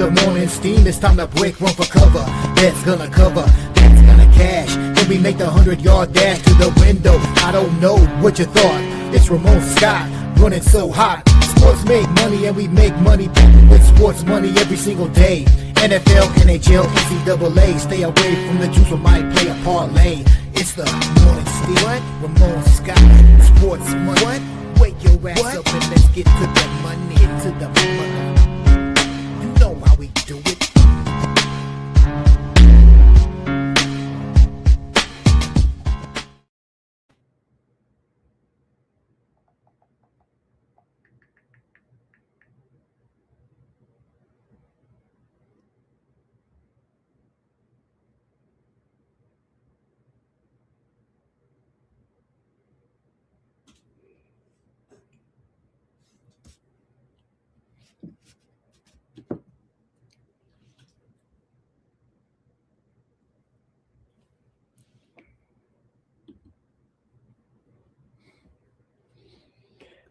the morning steam, it's time to break, run for cover. That's gonna cover, that's gonna cash. Then we make the 100-yard dash to the window. I don't know what you thought. It's Ramon Scott, running so hot. Sports make money and we make money with sports money every single day. NFL, NHL, NCAA. Stay away from the juice, we might play a parlay. It's the morning steam. What? Ramon Scott, sports money. What? Wake your ass up and let's get to the money. Get to the money. You know how we do it.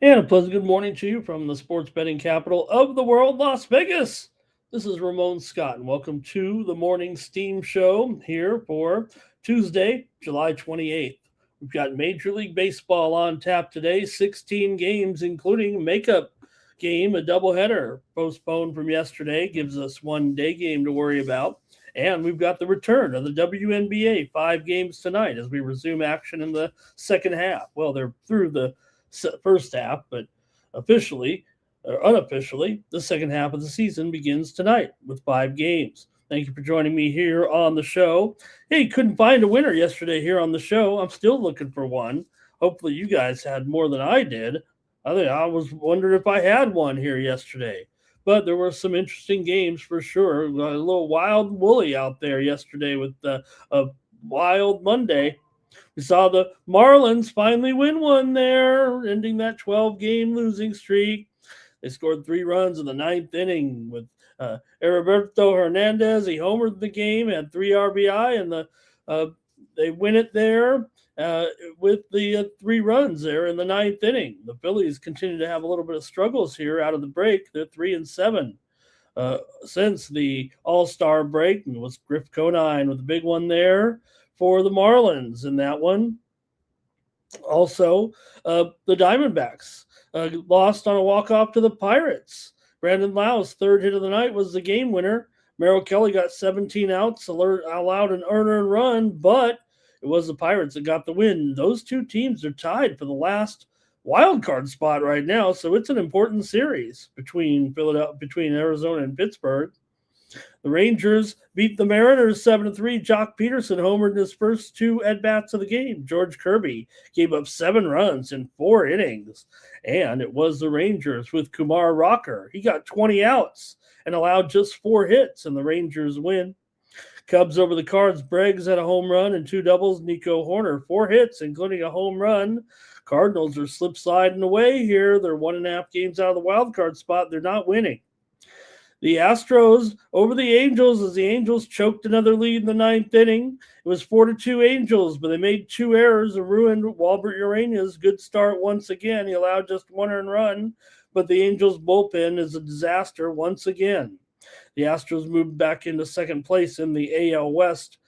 And a pleasant good morning to you from the sports betting capital of the world, Las Vegas. This is Ramon Scott, and welcome to the Morning Steam Show here for Tuesday, July 28th. We've got Major League Baseball on tap today, 16 games, including a makeup game, a doubleheader postponed from yesterday, gives us one day game to worry about. And we've got the return of the WNBA, 5 games tonight as we resume action in the second half. Well, they're through the first half, but officially or unofficially, the second half of the season begins tonight with 5 games. Thank you for joining me here on the show. Hey, couldn't find a winner yesterday here on the show. I'm still looking for one. Hopefully you guys had more than I did. I was wondering if I had one here yesterday. But there were some interesting games for sure. A little wild woolly out there yesterday with a wild Monday. We saw the Marlins finally win one there, ending that 12-game losing streak. They scored 3 runs in the 9th inning with Heriberto Hernandez. He homered the game, had 3 RBI, and they win it there with the 3 runs there in the 9th inning. The Phillies continue to have a little bit of struggles here out of the break. They're 3-7 since the All-Star break, and it was Griff Conine with a big one there for the Marlins in that one. Also, the Diamondbacks lost on a walk-off to the Pirates. Brandon Lau's 3rd hit of the night was the game winner. Merrill Kelly got 17 outs, allowed an earned run, but it was the Pirates that got the win. Those 2 teams are tied for the last wild card spot right now, so it's an important series between Arizona and Pittsburgh. The Rangers beat the Mariners 7-3. Jock Peterson homered in his first 2 at-bats of the game. George Kirby gave up 7 runs in 4 innings. And it was the Rangers with Kumar Rocker. He got 20 outs and allowed just 4 hits, and the Rangers win. Cubs over the Cards. Breggs had a home run and 2 doubles. Nico Horner, 4 hits, including a home run. Cardinals are slip-sliding away here. They're 1.5 games out of the wild card spot. They're not winning. The Astros over the Angels as the Angels choked another lead in the 9th inning. It was 4-2 Angels, but they made 2 errors and ruined Walbert Urania's good start once again. He allowed just 1 earned run, but the Angels' bullpen is a disaster once again. The Astros moved back into second place in the AL West.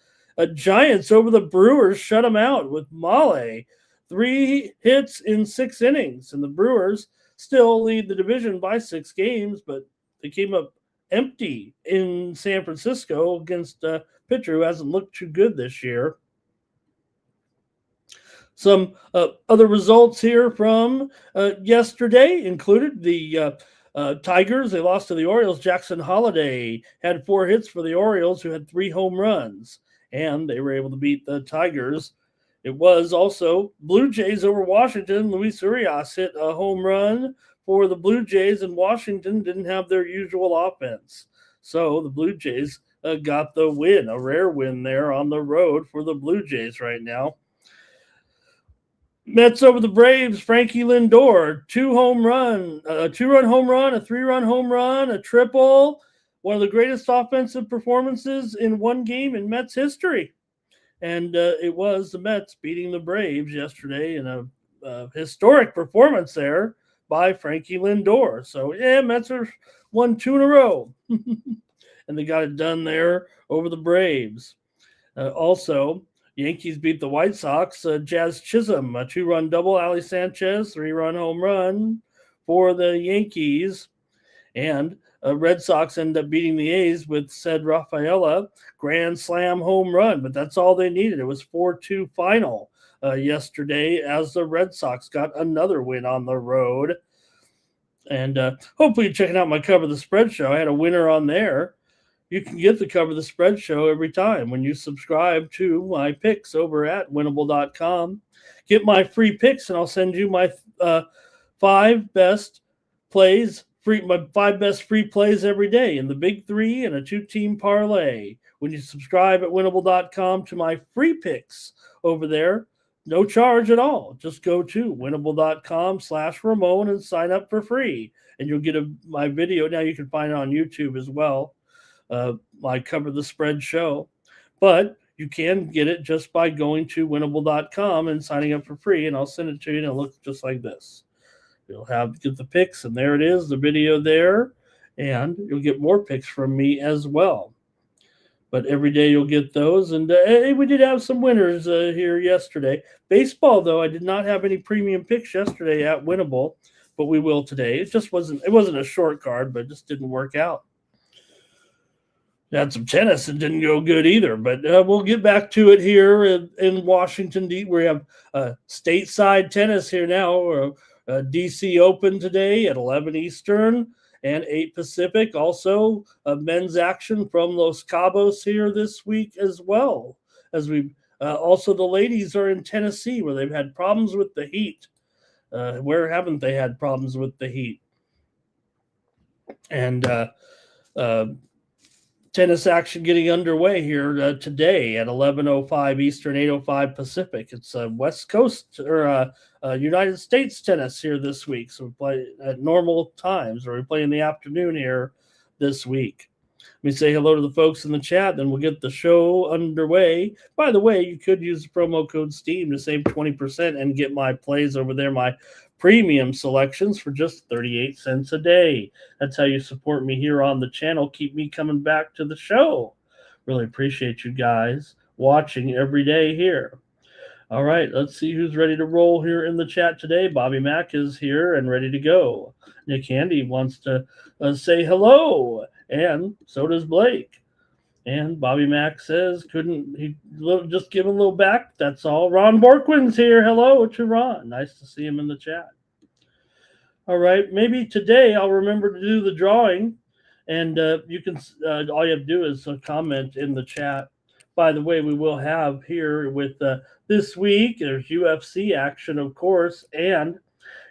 Giants over the Brewers shut them out with Male. 3 hits in 6 innings, and the Brewers still lead the division by 6 games, but they came up empty in San Francisco against a pitcher who hasn't looked too good this year. Some other results here from yesterday included the Tigers. They lost to the Orioles. Jackson Holliday had 4 hits for the Orioles, who had 3 home runs, and they were able to beat the Tigers. It was also Blue Jays over Washington. Luis Urias hit a home run for the Blue Jays, and Washington didn't have their usual offense. So the Blue Jays got the win, a rare win there on the road for the Blue Jays right now. Mets over the Braves, Frankie Lindor, 2-run home run, a 3-run home run, a triple, one of the greatest offensive performances in one game in Mets history. And it was the Mets beating the Braves yesterday in a historic performance there by Frankie Lindor. So, yeah, Mets are won 2 in a row. and they got it done there over the Braves. Also, Yankees beat the White Sox. Jazz Chisholm, a 2-run double. Ali Sanchez, 3-run home run for the Yankees. And Red Sox end up beating the A's with said Rafaela grand slam home run. But that's all they needed. It was 4-2 final yesterday as the Red Sox got another win on the road. And hopefully you're checking out my Cover the Spread show. I had a winner on there. You can get the Cover the Spread show every time when you subscribe to my picks over at winnable.com. Get my free picks, and I'll send you my 5 best plays, my 5 best free plays every day in the Big 3 and a 2-team parlay. When you subscribe at winnable.com to my free picks over there, no charge at all. Just go to winnable.com/Ramon and sign up for free, and you'll get my video. Now you can find it on YouTube as well. My Cover the Spread show, but you can get it just by going to winnable.com and signing up for free, and I'll send it to you, and it'll look just like this. You'll get the picks, and there it is, the video there, and you'll get more picks from me as well. But every day you'll get those, and we did have some winners here yesterday. Baseball, though, I did not have any premium picks yesterday at Winnable, but we will today. It wasn't a short card, but it just didn't work out. Had some tennis and didn't go good either, but we'll get back to it here in Washington, D.C. We have stateside tennis here now. DC Open today at 11 Eastern and 8 Pacific. Also, men's action from Los Cabos here this week as well. Also, the ladies are in Tennessee where they've had problems with the heat. Where haven't they had problems with the heat? And tennis action getting underway here today at 11:05 Eastern, 8:05 Pacific. It's West Coast or United States tennis here this week. So we play at normal times, or we play in the afternoon here this week. Let me say hello to the folks in the chat, then we'll get the show underway. By the way, you could use the promo code STEAM to save 20% and get my plays over there, my premium selections, for just 38 cents a day. That's how you support me here on the channel. Keep me coming back to the show. Really appreciate you guys watching every day here. All right, let's see who's ready to roll here in the chat today. Bobby Mack is here and ready to go. Nick Handy wants to say hello, and so does Blake. And Bobby Mack says, just give him a little back. That's all. Ron Borkwin's here. Hello to Ron. Nice to see him in the chat. All right. Maybe today I'll remember to do the drawing. And you can, all you have to do is comment in the chat. By the way, we will have here with this week, there's UFC action, of course, and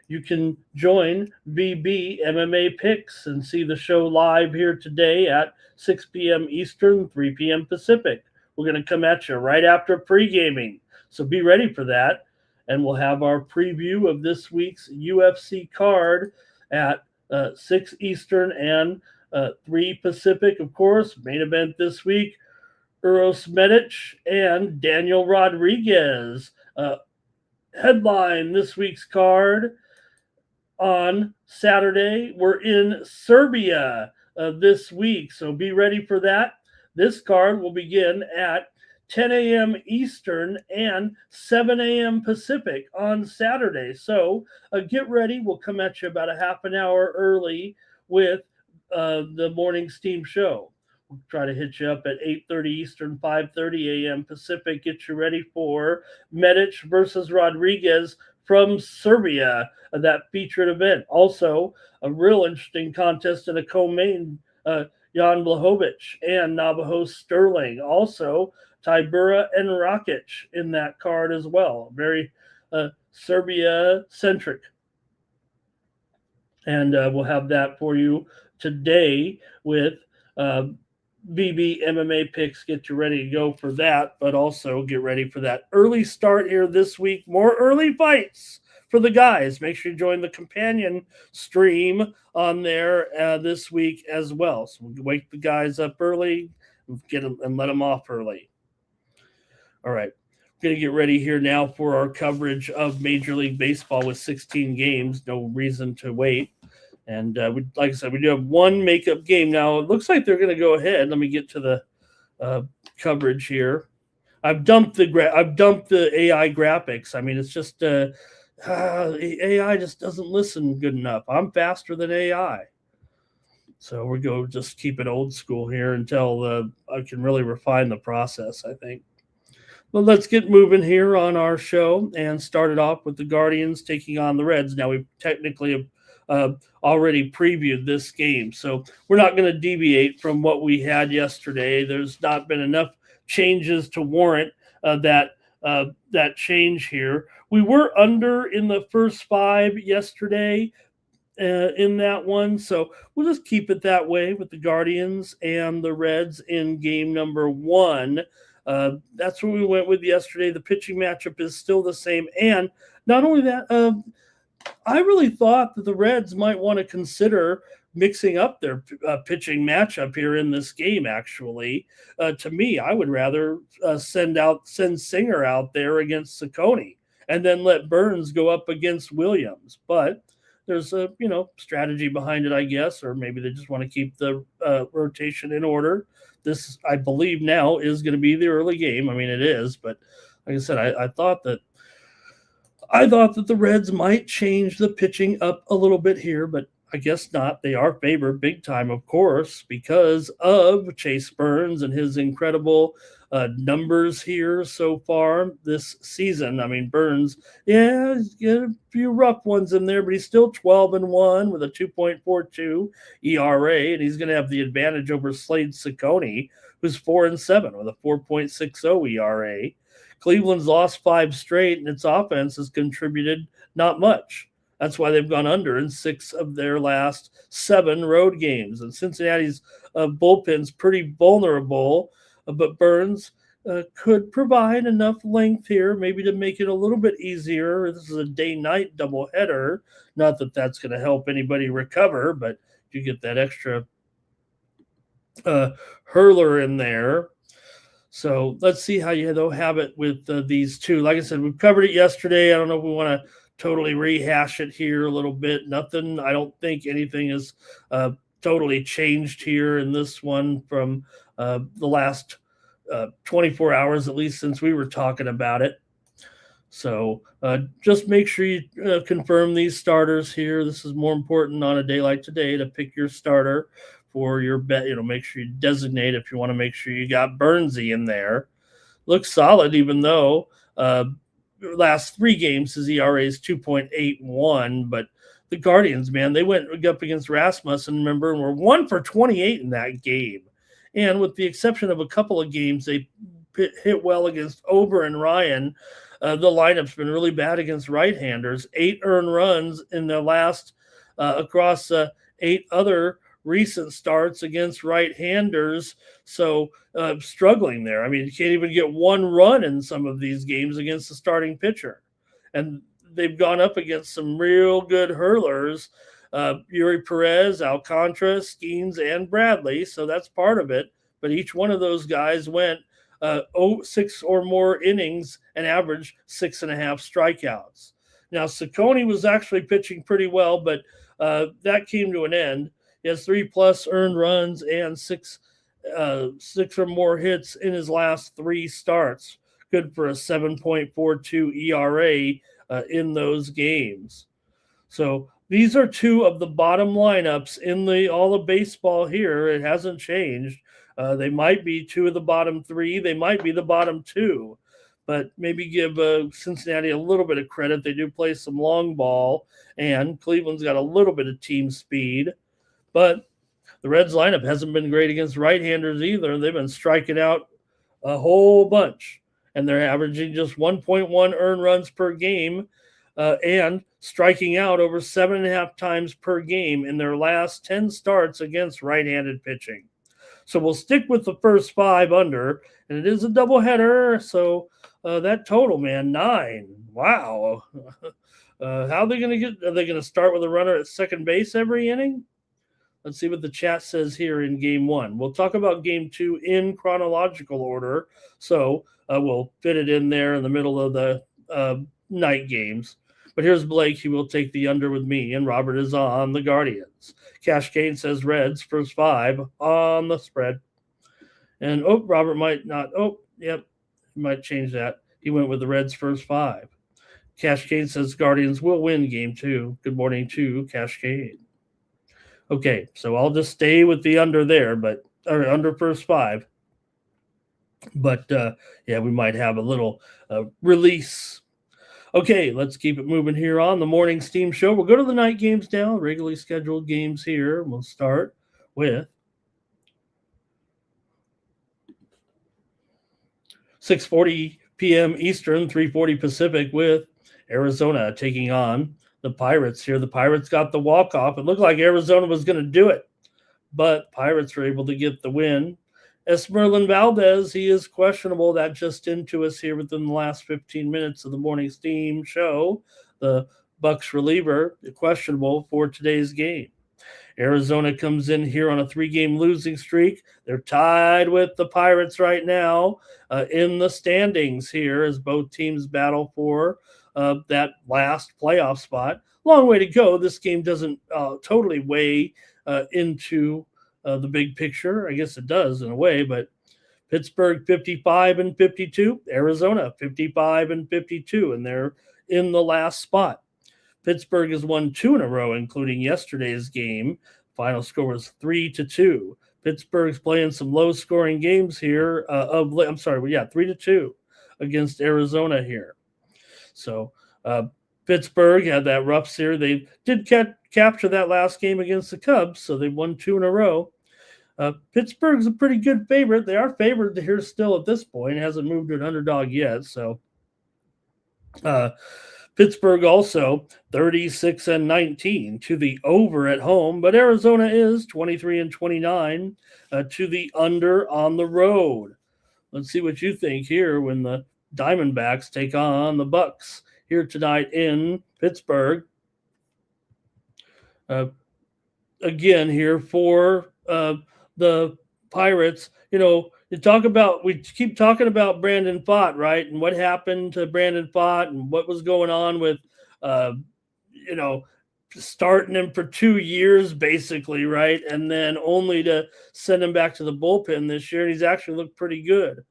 you can join VB MMA Picks and see the show live here today at 6 p.m. Eastern, 3 p.m. Pacific. We're going to come at you right after pre-gaming, so be ready for that. And we'll have our preview of this week's UFC card at 6 Eastern and 3 Pacific, of course. Main event this week, Uros Medic and Daniel Rodriguez. Headline this week's card. On Saturday, we're in Serbia this week, so be ready for that. This card will begin at 10 a.m. Eastern and 7 a.m. Pacific on Saturday. So get ready. We'll come at you about a half an hour early with the morning steam show. We'll try to hit you up at 8:30 Eastern, 5:30 a.m. Pacific. Get you ready for Medic versus Rodriguez from Serbia, that featured event. Also, a real interesting contest in a co-main, Jan Blachowicz and Navajo Sterling. Also, Tybura and Rakic in that card as well. Very Serbia-centric. And we'll have that for you today with VB MMA Picks. Get you ready to go for that, but also get ready for that early start here this week. More early fights for the guys. Make sure you join the companion stream on there this week as well. So we'll wake the guys up early, get them and let them off early. All right. We're going to get ready here now for our coverage of Major League Baseball with 16 games. No reason to wait. And like I said, we do have one makeup game now. It looks like they're going to go ahead. Let me get to the coverage here. I've dumped the AI graphics. I mean, it's just AI just doesn't listen good enough. I'm faster than AI. So we're going to just keep it old school here until I can really refine the process, I think. But let's get moving here on our show and start it off with the Guardians taking on the Reds. Now, we technically have already previewed this game, so we're not going to deviate from what we had yesterday. There's not been enough changes to warrant that change here. We were under in the first 5 yesterday, in that one. So we'll just keep it that way with the Guardians and the Reds in game number 1. That's what we went with yesterday. The pitching matchup is still the same. And not only that, I really thought that the Reds might want to consider mixing up their pitching matchup here in this game, actually. To me, I would rather send Singer out there against Ciccone and then let Burns go up against Williams. But there's a strategy behind it, I guess, or maybe they just want to keep the rotation in order. This, I believe, now is going to be the early game. I mean, it is, but like I said, I thought that the Reds might change the pitching up a little bit here, but I guess not. They are favored big time, of course, because of Chase Burns and his incredible numbers here so far this season. I mean, Burns, he's got a few rough ones in there, but he's still 12-1 with a 2.42 ERA, and he's going to have the advantage over Slade Ciccone, who's 4-7 with a 4.60 ERA. Cleveland's lost 5 straight, and its offense has contributed not much. That's why they've gone under in 6 of their last 7 road games. And Cincinnati's bullpen's pretty vulnerable, but Burns could provide enough length here maybe to make it a little bit easier. This is a day-night doubleheader. Not that that's going to help anybody recover, but you get that extra hurler in there. So let's see how you have it with these two. Like I said, we've covered it yesterday. I don't know if we want to totally rehash it here a little bit. Nothing. I don't think anything is totally changed here in this one from the last 24 hours, at least since we were talking about it. So just make sure you confirm these starters here. This is more important on a day like today to pick your starter for your bet. Make sure you designate if you want to make sure you got Burnsy in there. Looks solid, even though last 3 games his ERA is 2.81. But the Guardians, man, they went up against Rasmussen, remember, and were 1 for 28 in that game. And with the exception of a couple of games, they hit well against Ober and Ryan. The lineup's been really bad against right-handers. 8 earned runs in the last across 8 other recent starts against right-handers. So struggling there. I mean, you can't even get 1 run in some of these games against the starting pitcher. And they've gone up against some real good hurlers, Yuri Perez, Alcantara, Skeens, and Bradley. So that's part of it. But each one of those guys went 6 or more innings and averaged 6.5 strikeouts. Now, Ciccone was actually pitching pretty well, but that came to an end. He has 3+ earned runs and 6 or more hits in his last 3 starts. Good for a 7.42 ERA in those games. So these are 2 of the bottom lineups in all of baseball here. It hasn't changed. They might be 2 of the bottom 3. They might be the bottom 2. But maybe give Cincinnati a little bit of credit. They do play some long ball, and Cleveland's got a little bit of team speed. But the Reds lineup hasn't been great against right-handers either. They've been striking out a whole bunch, and they're averaging just 1.1 earned runs per game and striking out over 7.5 times per game in their last 10 starts against right-handed pitching. So we'll stick with the first 5 under, and it is a doubleheader. So that total, man, 9. Wow. How are they going to get? Are they going to start with a runner at second base every inning? Let's see what the chat says here in game 1. We'll talk about game 2 in chronological order. So we'll fit it in there in the middle of the night games. But here's Blake. He will take the under with me, and Robert is on the Guardians. Cash Kane says Reds first 5 on the spread. And Robert might not. Yep, he might change that. He went with the Reds first 5. Cash Kane says Guardians will win game 2. Good morning to Cash Kane. Okay, so I'll just stay with the under there, or under first 5. But yeah, we might have a little release. Okay, let's keep it moving here on the morning steam show. We'll go to the night games now, regularly scheduled games here. We'll start with 6:40 p.m. Eastern, 3:40 Pacific, with Arizona taking on the Pirates here. The Pirates got the walk-off. It looked like Arizona was going to do it, but Pirates were able to get the win. Esmeralyn Valdez, he is questionable. That just into us here within the last 15 minutes of the morning steam show. The Bucks reliever, questionable for today's game. Arizona comes in here on a 3-game losing streak. They're tied with the Pirates right now in the standings here as both teams battle for that last playoff spot. Long way to go. This game doesn't totally weigh into the big picture. I guess it does in a way, but Pittsburgh 55-52, Arizona 55-52, and they're in the last spot. Pittsburgh has won 2 in a row, including yesterday's game. Final score was 3-2. Pittsburgh's playing some low-scoring games here. 3-2 against Arizona here. So Pittsburgh had that rough series. They did capture that last game against the Cubs, so they won 2 in a row. Pittsburgh's a pretty good favorite. They are favored here still at this point. It hasn't moved to an underdog yet. So Pittsburgh also 36-19 to the over at home, but Arizona is 23-29 to the under on the road. Let's see what you think here when the Diamondbacks take on the Bucks here tonight in Pittsburgh. Again here for the Pirates. We keep talking about Brandon Pfaadt, right? And what happened to Brandon Pfaadt and what was going on with, starting him for 2 years basically, right? And then only to send him back to the bullpen this year. And he's actually looked pretty good.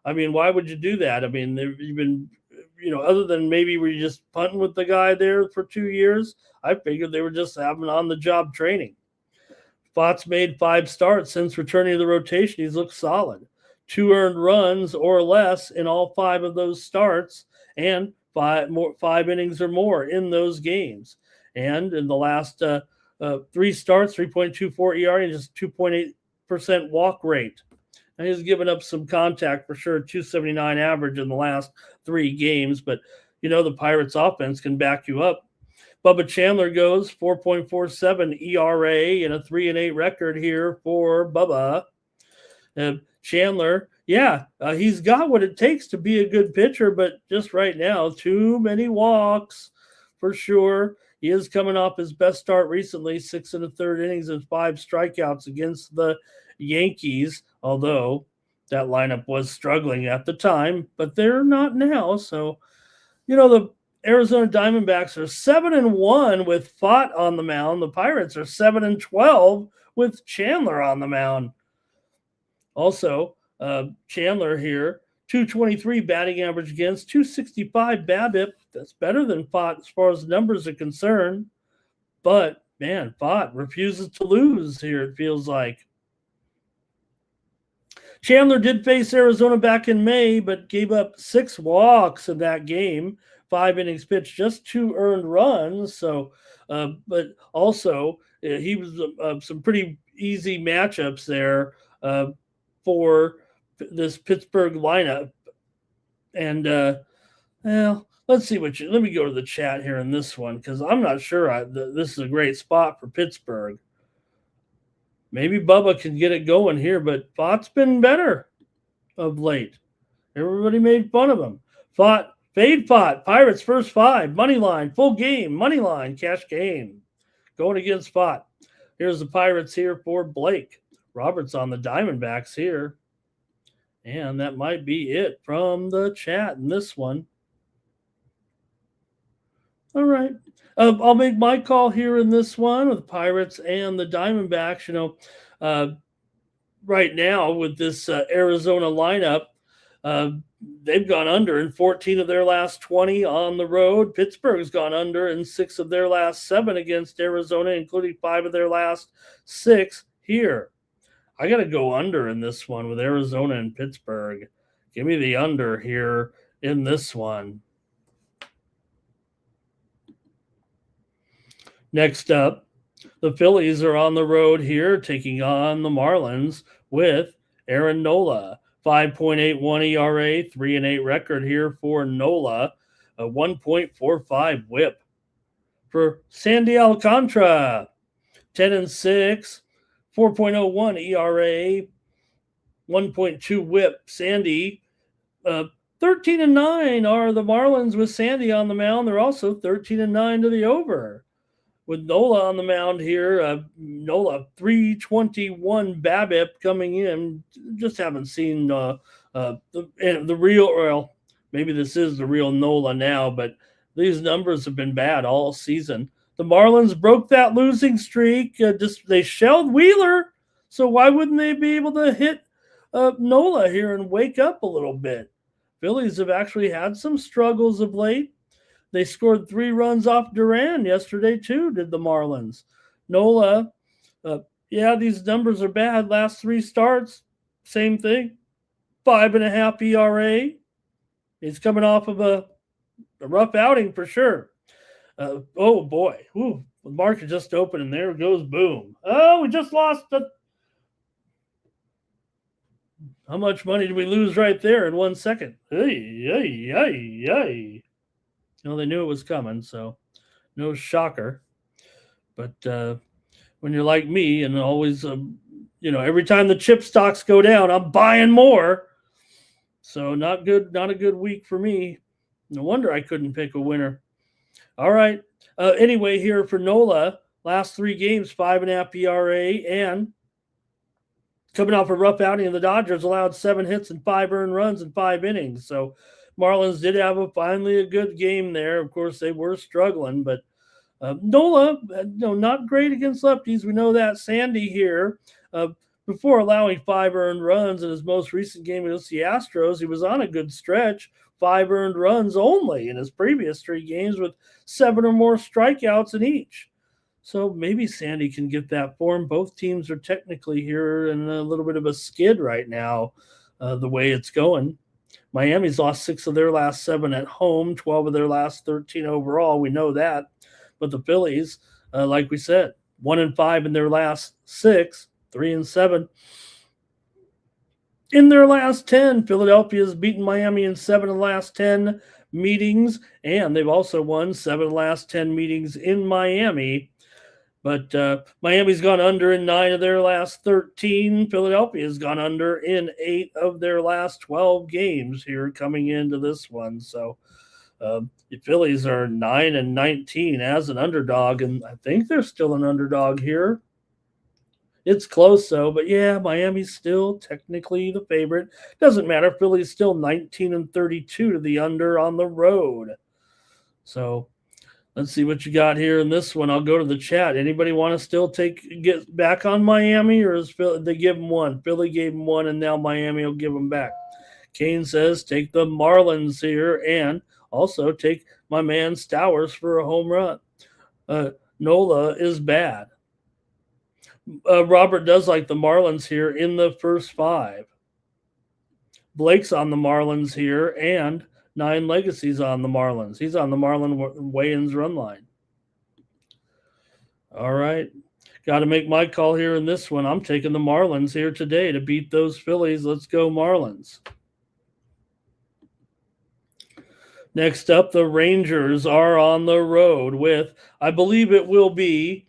I mean, why would you do that? I mean, you've been, other than maybe were you just punting with the guy there for 2 years? I figured they were just having on-the-job training. Pfaadt's made 5 starts since returning to the rotation. He's looked solid. 2 earned runs or less in all 5 of those starts, and 5 innings or more in those games. And in the last 3 starts, 3.24 ERA and just 2.8% walk rate. And he's given up some contact for sure, 279 average in the last 3 games. But, the Pirates offense can back you up. Bubba Chandler goes 4.47 ERA and a 3-8 record here for Bubba. Chandler, he's got what it takes to be a good pitcher, but just right now, too many walks for sure. He is coming off his best start recently, 6 1/3 innings and 5 strikeouts against the Yankees, although that lineup was struggling at the time, but they're not now. So, the Arizona Diamondbacks are 7-1 with Pfaadt on the mound. The Pirates are 7-12 with Chandler on the mound. Also, Chandler here, 223 batting average against, 265 BABIP. That's better than Pfaadt as far as numbers are concerned. But, man, Pfaadt refuses to lose here, it feels like. Chandler did face Arizona back in May, but gave up 6 walks in that game. 5 innings pitched, just 2 earned runs. So, but also he was some pretty easy matchups there for this Pittsburgh lineup. And let's see let me go to the chat here in this one, because I'm not sure this is a great spot for Pittsburgh. Maybe Bubba can get it going here, but Pfaadt's been better of late. Everybody made fun of him. Fade Pfaadt, Pirates first 5, money line, full game, money line, cash game. Going against Pfaadt. Here's the Pirates here for Blake. Robert's on the Diamondbacks here. And that might be it from the chat in this one. All right. I'll make my call here in this one with the Pirates and the Diamondbacks. Right now with this Arizona lineup, uh, they've gone under in 14 of their last 20 on the road. Pittsburgh's gone under in 6 of their last 7 against Arizona, including 5 of their last 6 here. I got to go under in this one with Arizona and Pittsburgh. Give me the under here in this one. Next up, the Phillies are on the road here, taking on the Marlins with Aaron Nola. 5.81 ERA, 3-8 record here for Nola, a 1.45 WHIP. For Sandy Alcantara, 10-6, 4.01 ERA, 1.2 WHIP. Sandy, 13-9 are the Marlins with Sandy on the mound. They're also 13-9 to the over. With Nola on the mound here, Nola 321 BABIP coming in. Just haven't seen the real. Well, maybe this is the real Nola now, but these numbers have been bad all season. The Marlins broke that losing streak. They shelled Wheeler, so why wouldn't they be able to hit Nola here and wake up a little bit? Phillies have actually had some struggles of late. They scored 3 runs off Duran yesterday, too, did the Marlins. Nola, these numbers are bad. Last 3 starts, same thing. 5.5 ERA. He's coming off of a rough outing for sure. Oh, boy. Ooh, the market just opened, and there goes boom. Oh, we just lost How much money did we lose right there in 1 second? Hey. They knew it was coming, so no shocker. But when you're like me and always, every time the chip stocks go down, I'm buying more. So not a good week for me. No wonder I couldn't pick a winner. All right. Anyway, here for Nola, last 3 games, 5.5 ERA, and coming off a rough outing, the Dodgers allowed 7 hits and 5 earned runs in 5 innings. So Marlins did have finally a good game there. Of course, they were struggling, but Nola, not great against lefties. We know that. Sandy here, before allowing 5 earned runs in his most recent game against the Astros, he was on a good stretch, 5 earned runs only in his previous 3 games with 7 or more strikeouts in each. So maybe Sandy can get that form. Both teams are technically here in a little bit of a skid right now, the way it's going. Miami's lost 6 of their last 7 at home, 12 of their last 13 overall. We know that. But the Phillies, like we said, 1-5 in their last 6, 3-7. In their last 10, Philadelphia's beaten Miami in 7 of the last 10 meetings, and they've also won 7 of the last 10 meetings in Miami. But Miami's gone under in 9 of their last 13. Philadelphia's gone under in 8 of their last 12 games here coming into this one. So the Phillies are 9-19 as an underdog, and I think they're still an underdog here. It's close, though, but yeah, Miami's still technically the favorite. Doesn't matter. Philly's still 19-32 to the under on the road. So let's see what you got here in this one. I'll go to the chat. Anybody want to still get back on Miami, or is they give them 1? Philly gave them 1, and now Miami will give them back. Kane says take the Marlins here, and also take my man Stowers for a home run. Nola is bad. Robert does like the Marlins here in the first 5. Blake's on the Marlins here, and 9 Legacy's on the Marlins. He's on the Marlon Wayans run line. All right. Got to make my call here in this one. I'm taking the Marlins here today to beat those Phillies. Let's go Marlins. Next up, the Rangers are on the road with, I believe it will be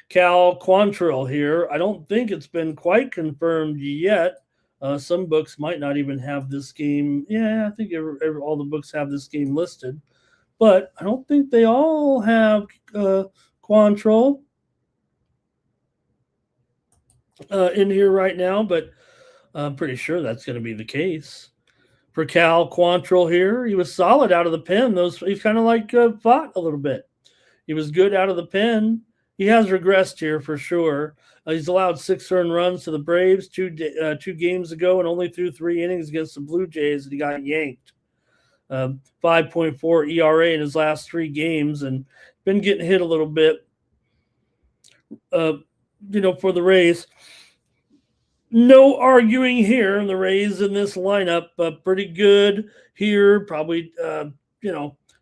Cal Quantrill here. I don't think it's been quite confirmed yet. Some books might not even have this game. Yeah, I think all the books have this game listed. But I don't think they all have Quantrill in here right now. But I'm pretty sure that's going to be the case. For Cal Quantrill here, he was solid out of the pen. He's kind of like Vaught a little bit. He was good out of the pen. He has regressed here for sure. He's allowed 6 earned runs to the Braves two games ago and only threw 3 innings against the Blue Jays, and he got yanked. 5.4 ERA in his last 3 games, and been getting hit a little bit. For the Rays. No arguing here. And the Rays in this lineup, pretty good here. Probably,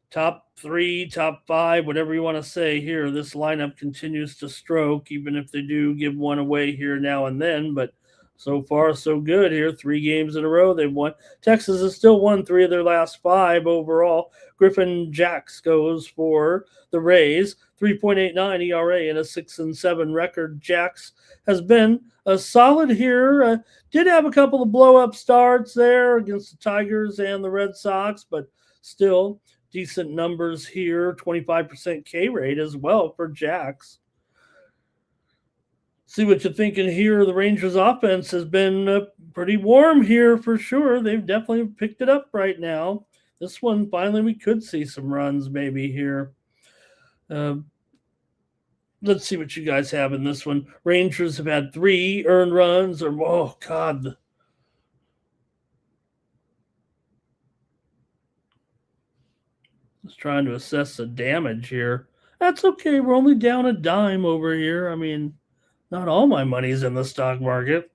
top 3, top 5, whatever you want to say here. This lineup continues to stroke, even if they do give one away here now and then. But so far, so good here. 3 games in a row they've won. Texas has still won 3 of their last 5 overall. Griffin Jax goes for the Rays. 3.89 ERA and a 6-7 record. Jax has been a solid here. Did have a couple of blow-up starts there against the Tigers and the Red Sox, but still decent numbers here. 25% K rate as well for Jax. See what you're thinking here. The Rangers offense has been pretty warm here for sure. They've definitely picked it up right now. This one, finally, we could see some runs maybe here. Let's see what you guys have in this one. Rangers have had 3 earned runs, oh, God. Just trying to assess the damage here. That's okay. We're only down a dime over here. I mean, not all my money's in the stock market.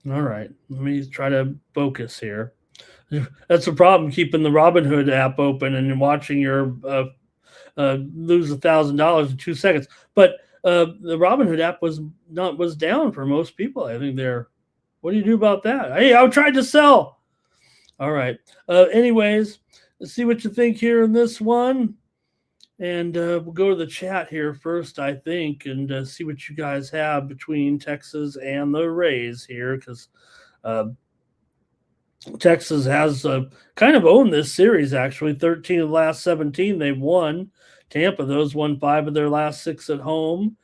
All right. Let me try to focus here. That's the problem, keeping the Robinhood app open and watching your lose $1,000 in 2 seconds. But the Robinhood app was down for most people. I think what do you do about that? Hey, I tried to sell. All right. Anyways, let's see what you think here in this one. And we'll go to the chat here first, I think, and see what you guys have between Texas and the Rays here, because Texas has kind of owned this series, actually. 13 of the last 17 they've won. Tampa, those won 5 of their last 6 at home.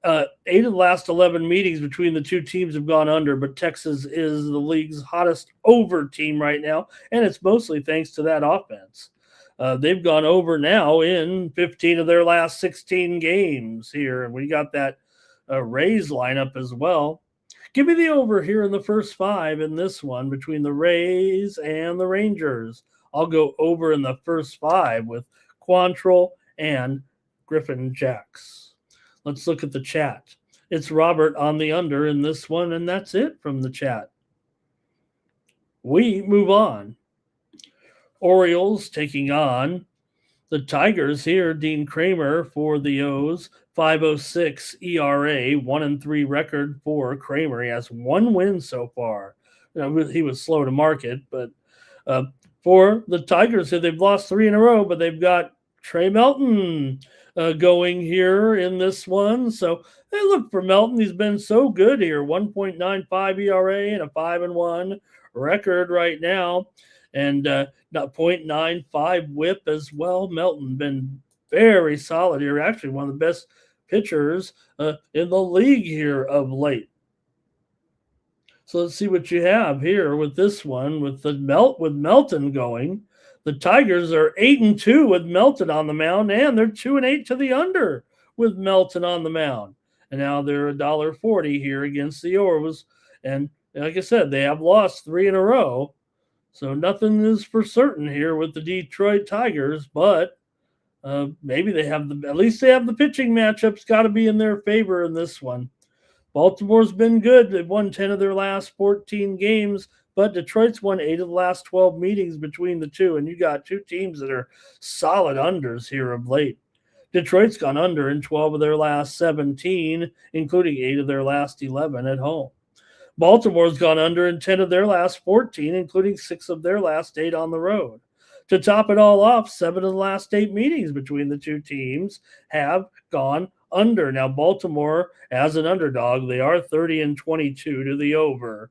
8 of the last 11 meetings between the 2 teams have gone under, but Texas is the league's hottest over team right now, and it's mostly thanks to that offense. They've gone over now in 15 of their last 16 games here, and we got that Rays lineup as well. Give me the over here in the first 5 in this one between the Rays and the Rangers. I'll go over in the first 5 with Quantrill and Griffin Jax. Let's look at the chat. It's Robert on the under in this one, and that's it from the chat. We move on. Orioles taking on the Tigers here. Dean Kramer for the O's. 5.06 ERA, 1-3 record for Kramer. He has 1 win so far. He was slow to market, but for the Tigers, they've lost 3 in a row, but they've got Trey Melton going here in this one. So hey, look for Melton. He's been so good here. 1.95 ERA and a 5-1 record right now, and 0.95 WHIP as well. Melton been very solid here. Actually, one of the best pitchers in the league here of late. So let's see what you have here with this one with Melton going. The Tigers are 8-2 with Melton on the mound, and they're 2-8 to the under with Melton on the mound. And now they're $1.40 here against the Orioles. And like I said, they have lost 3 in a row. So nothing is for certain here with the Detroit Tigers, but maybe at least they have the pitching matchups got to be in their favor in this one. Baltimore's been good. They've won 10 of their last 14 games, but Detroit's won 8 of the last 12 meetings between the 2, and you got 2 teams that are solid unders here of late. Detroit's gone under in 12 of their last 17, including 8 of their last 11 at home. Baltimore's gone under in 10 of their last 14, including 6 of their last 8 on the road. To top it all off, 7 of the last 8 meetings between the 2 teams have gone under. Now, Baltimore, as an underdog, they are 30-22 to the over.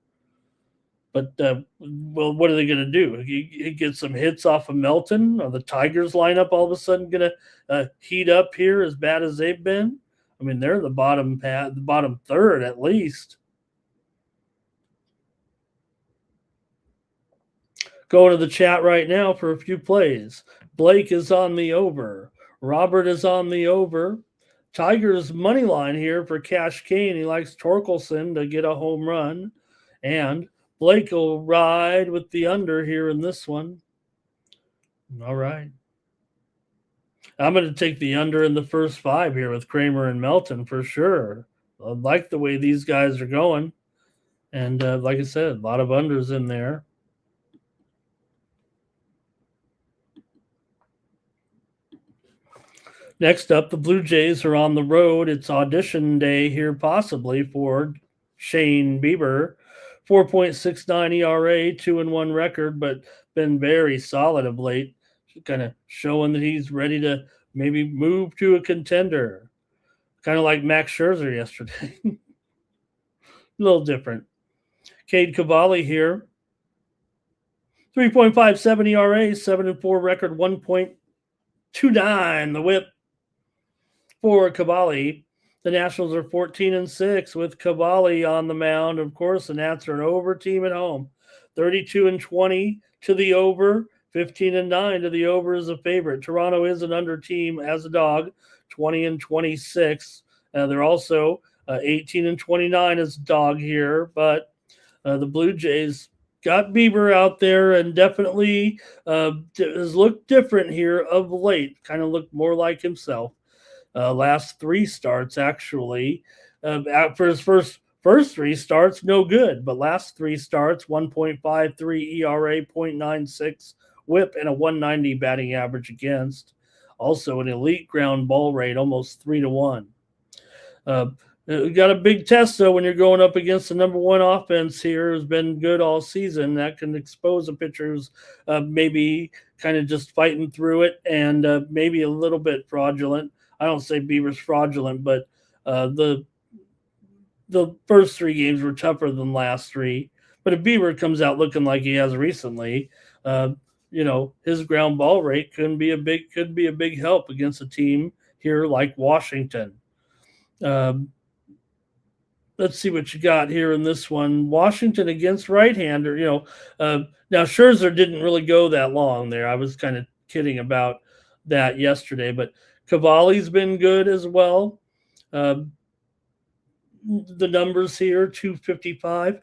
But, well, what are they going to do? You get some hits off of Melton? Are the Tigers lineup all of a sudden going to heat up here as bad as they've been? I mean, they're the bottom third at least. Going to the chat right now for a few plays. Blake is on the over. Robert is on the over. Tiger's money line here for Cash Kane. He likes Torkelson to get a home run. And Blake will ride with the under here in this one. All right. I'm going to take the under in the first 5 here with Kramer and Melton for sure. I like the way these guys are going. And like I said, a lot of unders in there. Next up, the Blue Jays are on the road. It's audition day here possibly for Shane Bieber. 4.69 ERA, 2-1 record, but been very solid of late. Kind of showing that he's ready to maybe move to a contender. Kind of like Max Scherzer yesterday. A little different. Cade Cavalli here. 3.57 ERA, 7-4 record, 1.29 the whip for Cavalli. The Nationals are 14-6 with Cavalli on the mound. Of course, the Nats are an over team at home. 32-20 to the over. 15-9 to the over is a favorite. Toronto is an under team as a dog. 20-26. They're also 18-29 as a dog here, but the Blue Jays got Bieber out there and definitely has looked different here of late. Kind of looked more like himself. Last 3 starts, actually. For his first 3 starts, no good. But last 3 starts, 1.53 ERA, 0.96 whip, and a 190 batting average against. Also an elite ground ball rate, almost 3-1. We got a big test, though, when you're going up against the number 1 offense here. Has been good all season. That can expose a pitcher who's maybe kind of just fighting through it and maybe a little bit fraudulent. I don't say Bieber's fraudulent, but the first 3 games were tougher than last 3. But if Bieber comes out looking like he has recently, his ground ball rate could be a big help against a team here like Washington. Let's see what you got here in this one. Washington against right-hander. Now Scherzer didn't really go that long there. I was kind of kidding about that yesterday, but Cavalli's been good as well. The numbers here, 255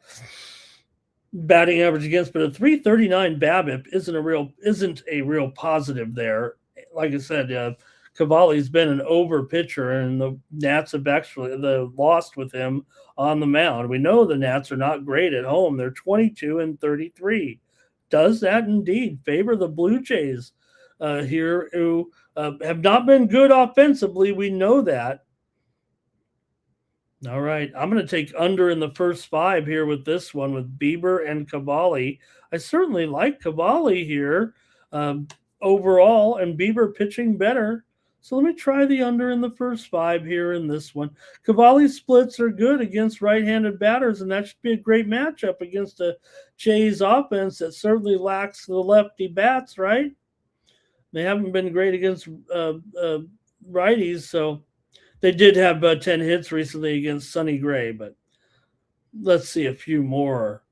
batting average against, but a 339 BABIP isn't a real positive there. Like I said, Cavalli's been an over pitcher, and the Nats have actually lost with him on the mound. We know the Nats are not great at home. They're 22-33. Does that indeed favor the Blue Jays here, who have not been good offensively? We know that. All right, I'm going to take under in the first 5 here with this one with Bieber and Cavalli. I certainly like Cavalli here overall, and Bieber pitching better. So let me try the under in the first 5 here in this one. Cavalli's splits are good against right-handed batters, and that should be a great matchup against a Jays offense that certainly lacks the lefty bats, right? They haven't been great against righties, so they did have 10 hits recently against Sonny Gray, but let's see a few more.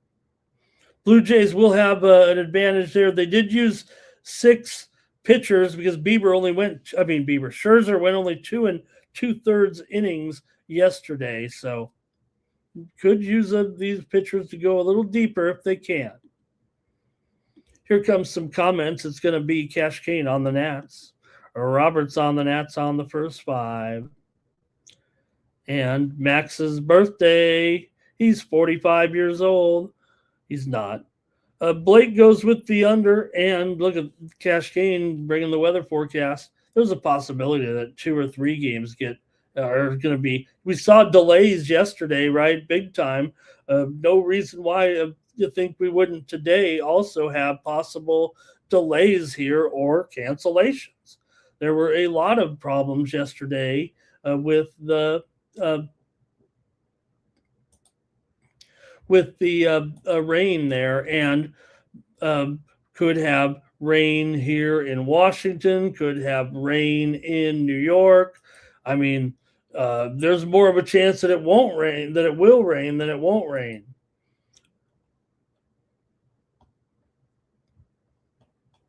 Blue Jays will have an advantage there. They did use 6 pitchers because Scherzer went only 2 2/3 innings yesterday, so could use these pitchers to go a little deeper if they can. Here comes some comments. It's going to be Cash Kane on the Nats. Roberts on the Nats on the first 5. And Max's birthday. He's 45 years old. He's not. Blake goes with the under, and look at Cash Kane bringing the weather forecast. There's a possibility that 2 or 3 games are going to be. We saw delays yesterday, right? Big time. No reason why you think we wouldn't today also have possible delays here or cancellations. There were a lot of problems yesterday with the rain there, and could have rain here in Washington, could have rain in New York. I mean, there's more of a chance that it will rain than it won't rain.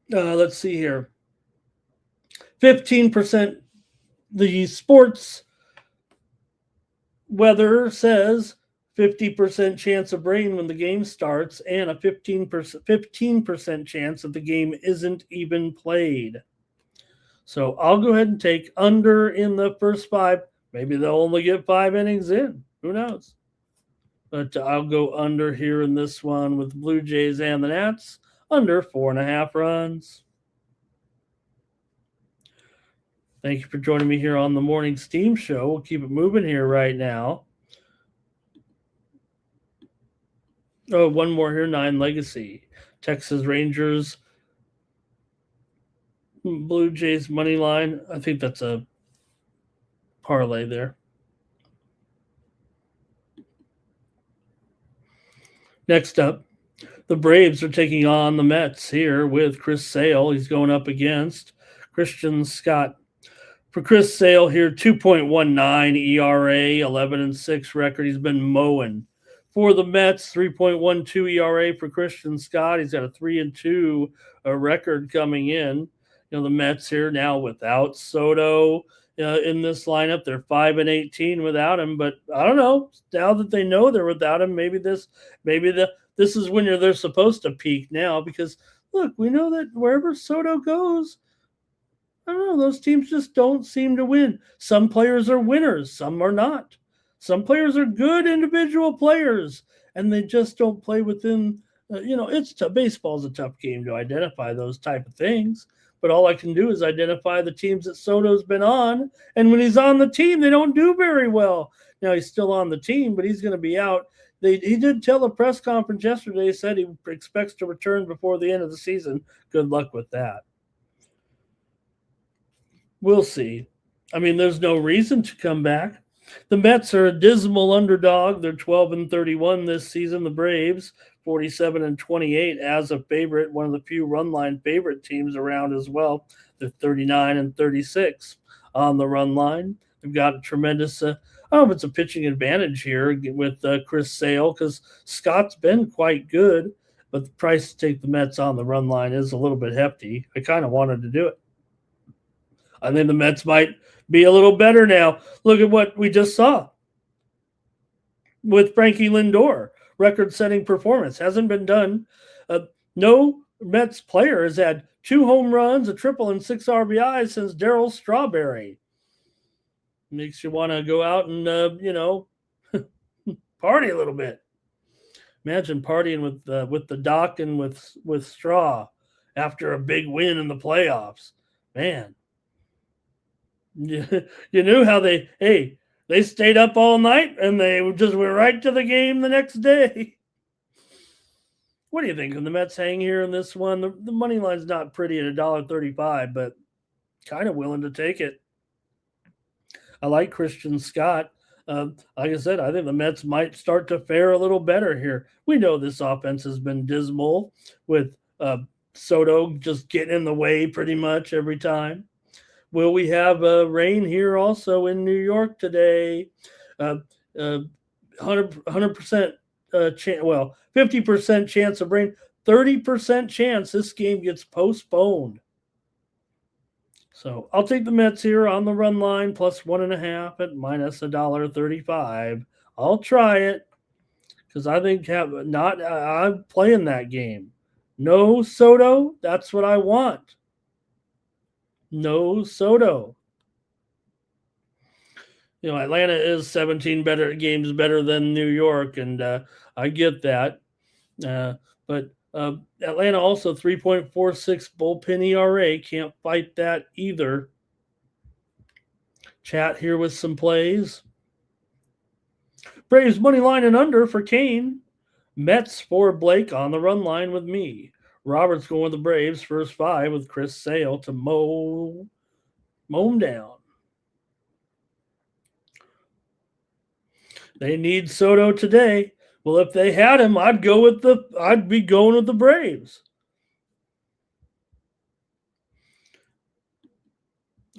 Let's see here. 15%. The sports weather says 50% chance of rain when the game starts and a 15% chance that the game isn't even played. So I'll go ahead and take under in the first 5. Maybe they'll only get 5 innings in. Who knows? But I'll go under here in this one with Blue Jays and the Nats. Under 4.5 runs. Thank you for joining me here on the Morning Steam Show. We'll keep it moving here right now. Oh, one more here, 9 Legacy. Texas Rangers, Blue Jays money line. I think that's a parlay there. Next up, the Braves are taking on the Mets here with Chris Sale. He's going up against Christian Scott. For Chris Sale here, 2.19 ERA, 11-6 record. He's been mowing. For the Mets, 3.12 ERA for Christian Scott. He's got a 3-2 record coming in. The Mets here now without Soto in this lineup. They're 5-18 without him, but I don't know. Now that they know they're without him, maybe this is when they're supposed to peak now, because look, we know that wherever Soto goes, I don't know, those teams just don't seem to win. Some players are winners, some are not. Some players are good individual players, and they just don't play within, baseball's a tough game to identify those type of things. But all I can do is identify the teams that Soto's been on, and when he's on the team, they don't do very well. Now, he's still on the team, but he's going to be out. He did tell a press conference yesterday, said he expects to return before the end of the season. Good luck with that. We'll see. I mean, there's no reason to come back. The Mets are a dismal underdog. They're 12-31 this season. The Braves, 47-28 as a favorite, one of the few run line favorite teams around as well. They're 39-36 on the run line. They've got a tremendous, I don't know if it's a pitching advantage here with Chris Sale, because Scott's been quite good, but the price to take the Mets on the run line is a little bit hefty. I kind of wanted to do it. I think the Mets might be a little better now. Look at what we just saw with Frankie Lindor. Record-setting performance. Hasn't been done. No Mets player has had 2 home runs, a triple, and 6 RBIs since Darryl Strawberry. Makes you want to go out and, party a little bit. Imagine partying with the Doc and with Straw after a big win in the playoffs. Man. You knew how they stayed up all night and they just went right to the game the next day. What do you think? Can the Mets hang here in this one? The money line's not pretty at $1.35, but kind of willing to take it. I like Christian Scott. Like I said, I think the Mets might start to fare a little better here. We know this offense has been dismal with Soto just getting in the way pretty much every time. Will we have rain here also in New York today? 100% 50% chance of rain, 30% chance this game gets postponed. So I'll take the Mets here on the run line plus 1.5 at minus $1.35. I'll try it because I think I'm playing that game. No Soto, that's what I want. No Soto. Atlanta is 17 games better than New York, and I get that. But Atlanta also 3.46 bullpen ERA. Can't fight that either. Chat here with some plays. Braves money line and under for Kane. Mets for Blake on the run line with me. Roberts going with the Braves, first 5 with Chris Sale to mow him down. They need Soto today. Well, if they had him, I'd be going with the Braves.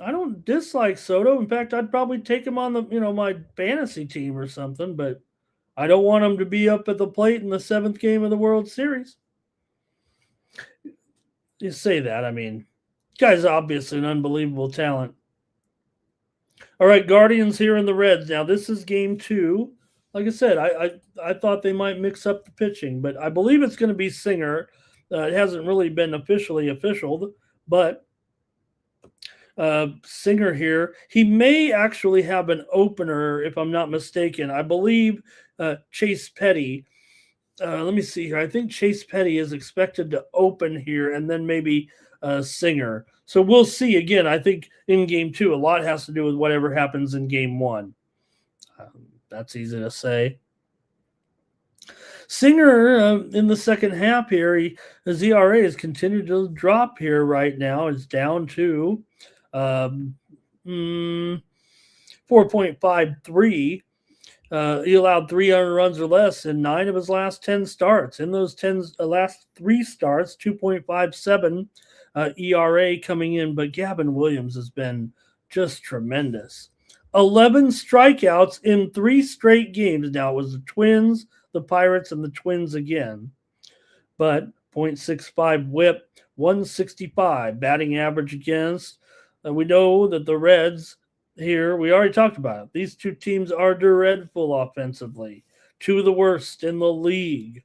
I don't dislike Soto. In fact, I'd probably take him on my fantasy team or something, but I don't want him to be up at the plate in the 7th game of the World Series. You say that. I mean, guy's obviously an unbelievable talent. All right, Guardians here in the Reds. Now, this is game 2. Like I said, I thought they might mix up the pitching, but I believe it's going to be Singer. It hasn't really been officialed, but Singer here. He may actually have an opener, if I'm not mistaken. I believe Chase Petty. Let me see here. I think Chase Petty is expected to open here, and then maybe Singer. So we'll see. Again, I think in game 2, a lot has to do with whatever happens in game 1. That's easy to say. Singer in the second half here, his ERA has continued to drop here right now. It's down to 4.53. He allowed 300 runs or less in 9 of his last 10 starts. In those last 3 starts, 2.57 ERA coming in. But Gavin Williams has been just tremendous. 11 strikeouts in 3 straight games. Now, it was the Twins, the Pirates, and the Twins again. But 0.65 whip, 165 batting average against. We know that the Reds here, we already talked about it. These 2 teams are dreadful offensively. 2 of the worst in the league.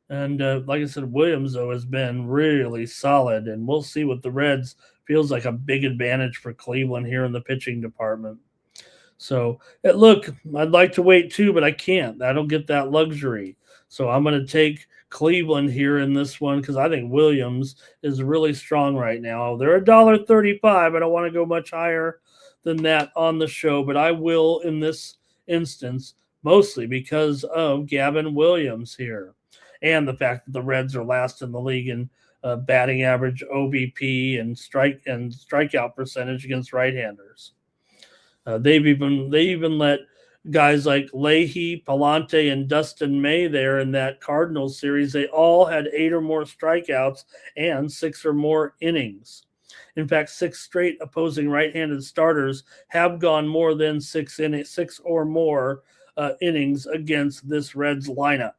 And like I said, Williams, though, has been really solid. And we'll see what the Reds feels like a big advantage for Cleveland here in the pitching department. So, look, I'd like to wait too, but I can't. I don't get that luxury. So I'm going to take Cleveland here in this one because I think Williams is really strong right now. They're $1.35. I don't want to go much higher than that on the show, but I will in this instance, mostly because of Gavin Williams here and the fact that the Reds are last in the league in batting average, OBP, and strikeout percentage against right-handers. They even let guys like Leahy, Palante, and Dustin May there in that Cardinals series. They all had 8 or more strikeouts and 6 or more innings. In fact, 6 straight opposing right-handed starters have gone more than 6 or more innings against this Reds lineup.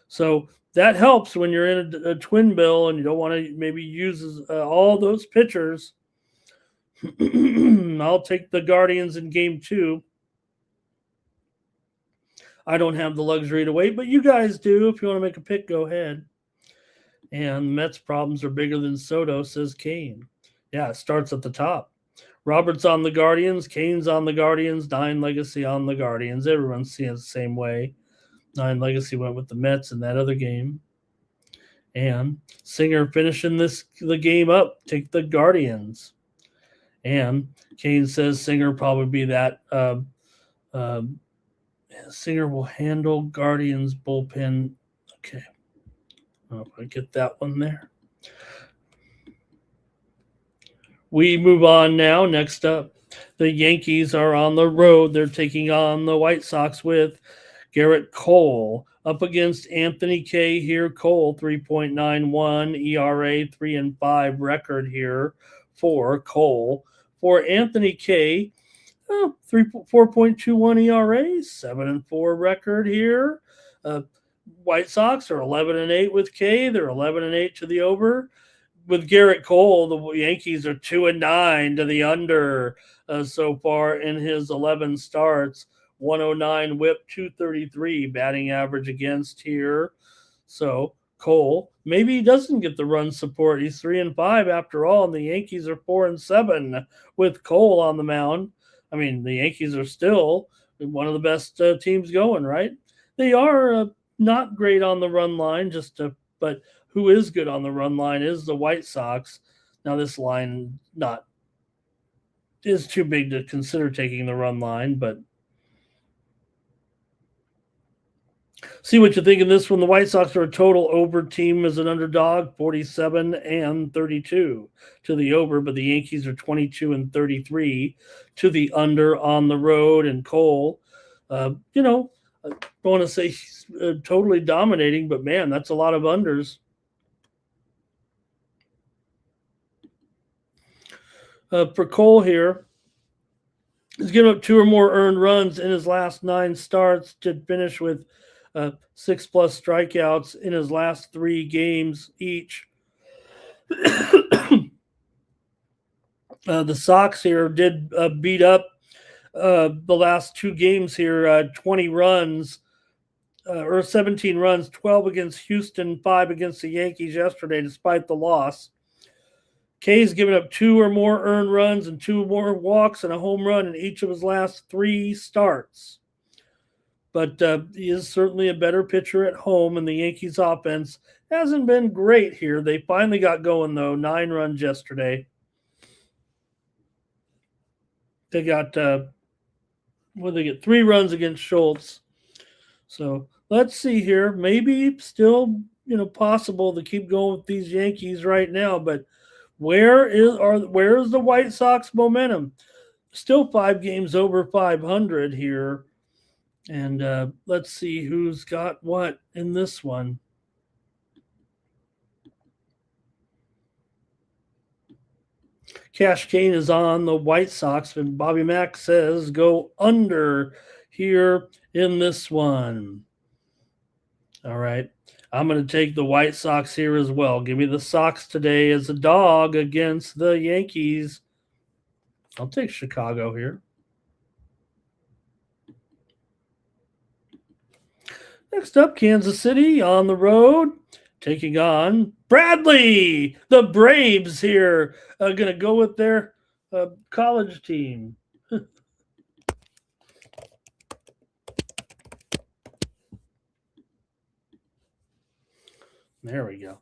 So that helps when you're in a twin bill and you don't want to maybe use all those pitchers. I'll take the Guardians in game 2. I don't have the luxury to wait, but you guys do. If you want to make a pick, go ahead. And Mets' problems are bigger than Soto, says Kane. Yeah, it starts at the top. Roberts on the Guardians, Kane's on the Guardians, 9 Legacy on the Guardians. Everyone's seeing it the same way. 9 Legacy went with the Mets in that other game. And Singer finishing the game up. Take the Guardians. And Kane says Singer probably be that. Singer will handle Guardians bullpen. Okay. I'll get that one there. We move on now. Next up, the Yankees are on the road. They're taking on the White Sox with Garrett Cole up against Anthony Kay here. Cole, 3.91 ERA, 3-5 record here for Cole. For Anthony Kay, 4.21 ERA, 7-4 record here. White Sox are 11-8 with Kay. They're 11-8 to the over. With Garrett Cole, the Yankees are 2-9 to the under so far in his 11 starts. 109 whip, 233 batting average against here. So Cole, maybe he doesn't get the run support. He's 3-5 after all, and the Yankees are 4-7 with Cole on the mound. I mean, the Yankees are still one of the best teams going, right? They are not great on the run line, but who is good on the run line is the White Sox. Now, this line is too big to consider taking the run line, but see what you think of this one. The White Sox are a total over team as an underdog, 47-32 to the over, but the Yankees are 22-33 to the under on the road. And Cole, I don't want to say he's totally dominating, but man, that's a lot of unders. For Cole here, he's given up 2 or more earned runs in his last 9 starts to finish with 6+ strikeouts in his last 3 games each. The Sox here did beat up the last two games here, 20 runs or 17 runs, 12 against Houston, 5 against the Yankees yesterday, despite the loss. K's given up 2 or more earned runs and 2 more walks and a home run in each of his last 3 starts. But he is certainly a better pitcher at home, and the Yankees offense hasn't been great here. They finally got going, though, 9 runs yesterday. They got, they get 3 runs against Schultz. So let's see here. Maybe still, possible to keep going with these Yankees right now, but where is the White Sox momentum? Still 5 games over 500 here. And let's see who's got what in this one. Cash Kane is on the White Sox, and Bobby Mack says go under here in this one. All right. I'm going to take the White Sox here as well. Give me the Sox today as a dog against the Yankees. I'll take Chicago here. Next up, Kansas City on the road, taking on Bradley. The Braves here are going to go with their college team. There we go.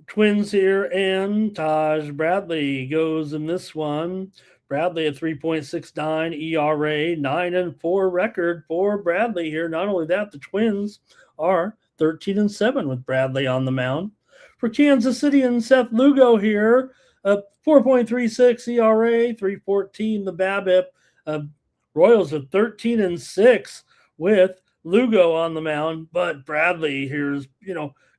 Twins here, and Taj Bradley goes in this one. Bradley at 3.69 ERA, 9-4 record for Bradley here. Not only that, the Twins are 13-7 with Bradley on the mound. For Kansas City and Seth Lugo here, 4.36 ERA, 3.14 the BABIP. Royals are 13-6 with Lugo on the mound, but Bradley here is,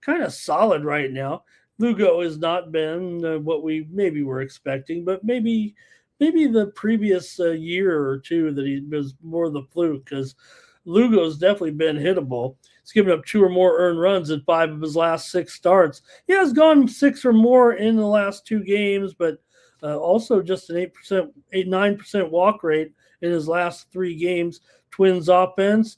kind of solid right now. Lugo has not been what we maybe were expecting, but maybe the previous year or two that he was more the fluke, because Lugo's definitely been hittable. He's given up 2 or more earned runs in 5 of his last 6 starts. He has gone 6 or more in the last 2 games, but also just an 9% walk rate in his last 3 games. Twins offense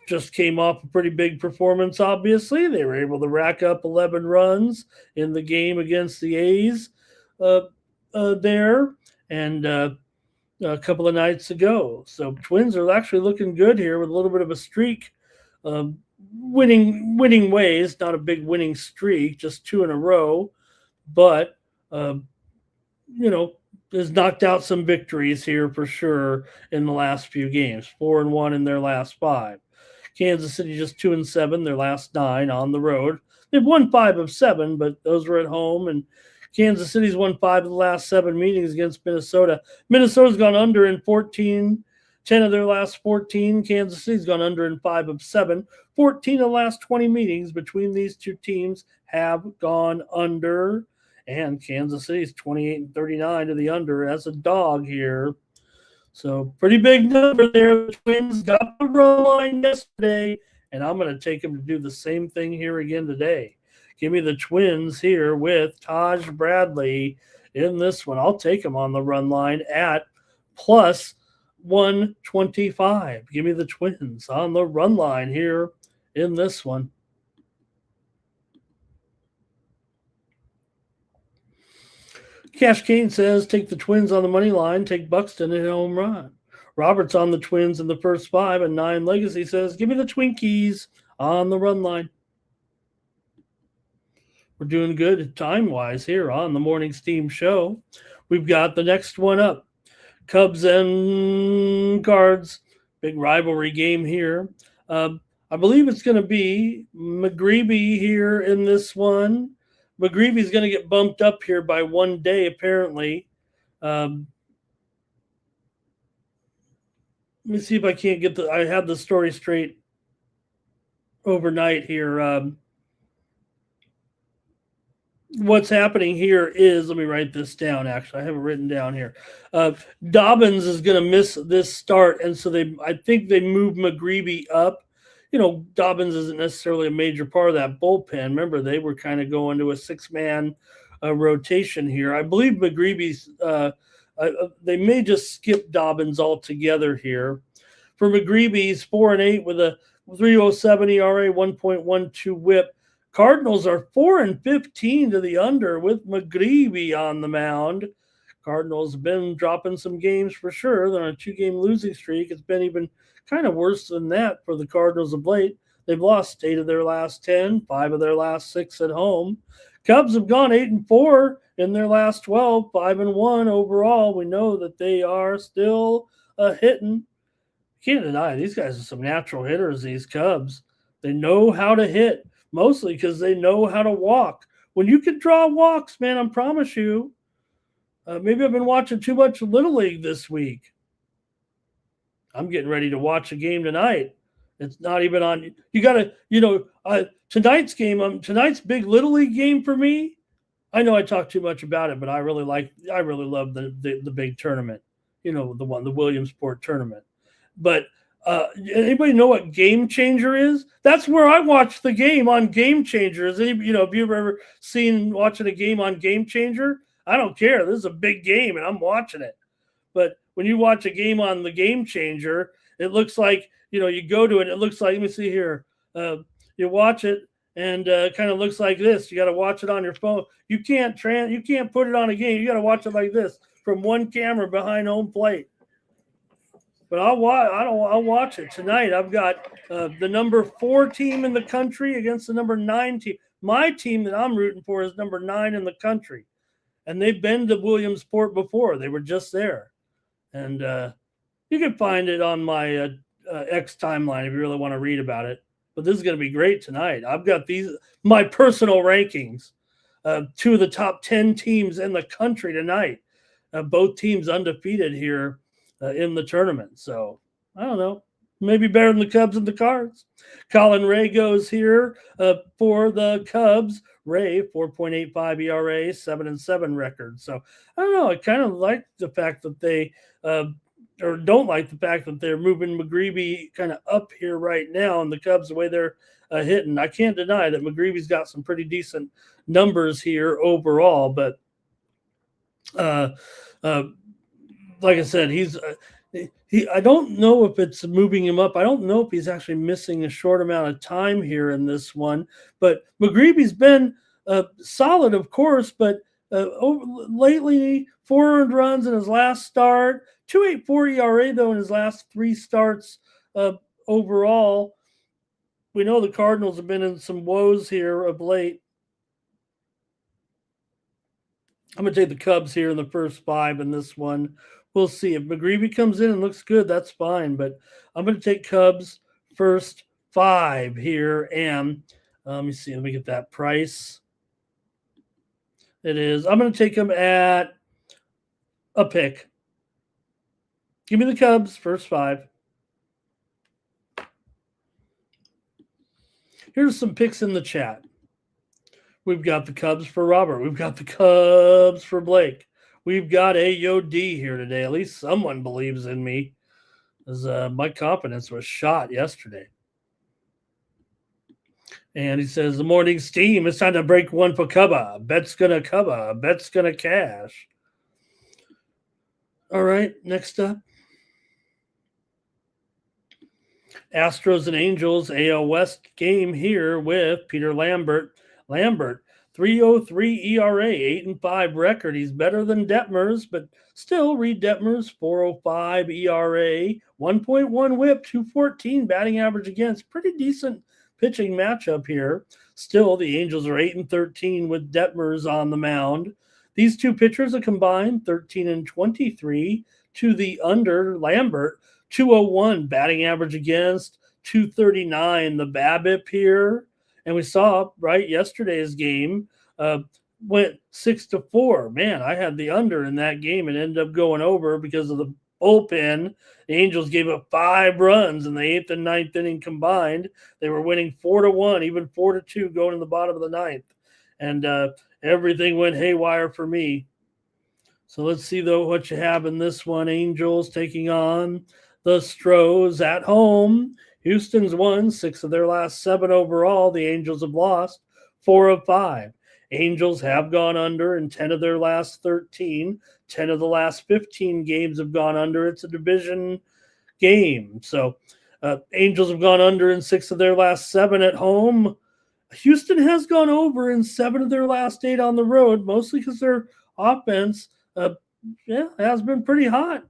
just came off a pretty big performance, obviously. They were able to rack up 11 runs in the game against the A's there. And a couple of nights ago. So Twins are actually looking good here with a little bit of a streak, winning ways, not a big winning streak, just 2 in a row, but has knocked out some victories here for sure in the last few games. 4-1 in their last 5. Kansas City just 2-7 their last 9 on the road. They've won 5 of 7, but those were at home, and Kansas City's won 5 of the last 7 meetings against Minnesota. Minnesota's gone under in 10 of their last 14. Kansas City's gone under in 5 of 7. 14 of the last 20 meetings between these two teams have gone under. And Kansas City's 28-39 to the under as a dog here. So pretty big number there. The Twins got the run line yesterday, and I'm going to take them to do the same thing here again today. Give me the Twins here with Taj Bradley in this one. I'll take him on the run line at plus 125. Give me the Twins on the run line here in this one. Cash Kane says take the Twins on the money line, take Buxton at home run. Roberts on the Twins in the first 5, and 9 Legacy says give me the Twinkies on the run line. We're doing good time-wise here on the Morning Steam Show. We've got the next one up. Cubs and Cards. Big rivalry game here. I believe it's going to be McGreevy here in this one. McGreevy's going to get bumped up here by 1 day, apparently. Let me see if I can't get I have the story straight overnight here. What's happening here is, let me write this down, actually. I have it written down here. Dobbins is going to miss this start, and so I think they moved McGreevy up. Dobbins isn't necessarily a major part of that bullpen. Remember, they were kind of going to a 6-man rotation here. I believe McGreevy's they may just skip Dobbins altogether here. For McGreevy, he's 4-8 with a 3.07 ERA, 1.12 WHIP. Cardinals are 4-15 to the under with McGreevy on the mound. Cardinals have been dropping some games for sure. They're on a 2-game losing streak. It's been even kind of worse than that for the Cardinals of late. They've lost 8 of their last 10, 5 of their last 6 at home. Cubs have gone 8-4 in their last 12, 5-1 overall. We know that they are still hitting. Can't deny these guys are some natural hitters, these Cubs. They know how to hit, mostly because they know how to walk. When you can draw walks, man, I promise you, maybe I've been watching too much Little League this week. I'm getting ready to watch a game tonight. It's not even on. You got to, tonight's game, tonight's big Little League game for me. I know I talk too much about it, but I really love the big tournament. The Williamsport tournament. But anybody know what Game Changer is? That's where I watch the game on Game Changer. Have you ever seen watching a game on Game Changer? I don't care. This is a big game, and I'm watching it. But when you watch a game on the Game Changer, it looks like, you go to it. It looks like, let me see here. You watch it, and kind of looks like this. You got to watch it on your phone. You can't put it on a game. You got to watch it like this from one camera behind home plate. But I'll watch it tonight. I've got the number 4 team in the country against the number 9 team. My team that I'm rooting for is number 9 in the country, and they've been to Williamsport before. They were just there, and you can find it on my X timeline if you really want to read about it. But this is going to be great tonight. I've got my personal rankings, 2 of the top 10 teams in the country tonight. Both teams undefeated here in the tournament. So I don't know, maybe better than the Cubs and the Cards. Colin Ray goes here for the Cubs. Ray, 4.85 ERA, 7-7 record. So I don't know. I kind of like the fact that they or don't like the fact that they're moving McGreevy kind of up here right now, and the Cubs, the way they're hitting. I can't deny that McGreevy's got some pretty decent numbers here overall, but like I said, I don't know if it's moving him up. I don't know if he's actually missing a short amount of time here in this one. But McGreevy's been solid, of course, but lately 4 earned runs in his last start, 2.84 ERA though in his last 3 starts overall. We know the Cardinals have been in some woes here of late. I'm going to take the Cubs here in the first 5 in this one. We'll see. If McGreevy comes in and looks good, that's fine. But I'm going to take Cubs first 5 here. And let me see. Let me get that price. It is. I'm going to take them at a pick. Give me the Cubs first 5. Here's some picks in the chat. We've got the Cubs for Robert. We've got the Cubs for Blake. We've got AOD here today. At least someone believes in me, as my confidence was shot yesterday. And he says, the morning steam, it's time to break one for Cubba. Bet's going to Cubba. Bet's going to cash. All right, next up. Astros and Angels AL West game here with Peter Lambert. Lambert, 3.03 ERA, 8-5 record. He's better than Detmers, but still, Reed Detmers, 4.05 ERA, 1.1 WHIP, 214 batting average against. Pretty decent pitching matchup here. Still, the Angels are 8-13 with Detmers on the mound. These two pitchers are combined 13-23 to the under. Lambert, 201 batting average against, 239 the BABIP here. And we saw, right, yesterday's game went 6-4. Man, I had the under in that game and ended up going over because of the bullpen. The Angels gave up 5 runs in the 8th and 9th inning combined. They were winning 4-1, even 4-2 going in the bottom of the 9th. And everything went haywire for me. So let's see, though, what you have in this one. Angels taking on The Stros at home. Houston's won 6 of their last 7 overall. The Angels have lost 4 of 5. Angels have gone under in 10 of their last 13. 10 of the last 15 games have gone under. It's a division game. So Angels have gone under in 6 of their last 7 at home. Houston has gone over in 7 of their last 8 on the road, mostly because their offense has been pretty hot.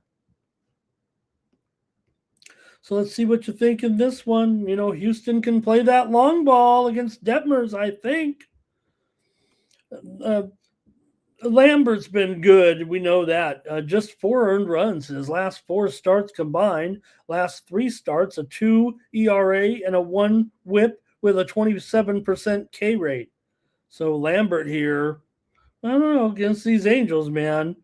So let's see what you think in this one. You know, Houston can play that long ball against Detmers, I think. Lambert's been good. We know that. Just 4 earned runs in his last 4 starts combined. Last 3 starts, a 2 ERA and a 1 whip with a 27% K rate. So Lambert here, I don't know, against these Angels, man.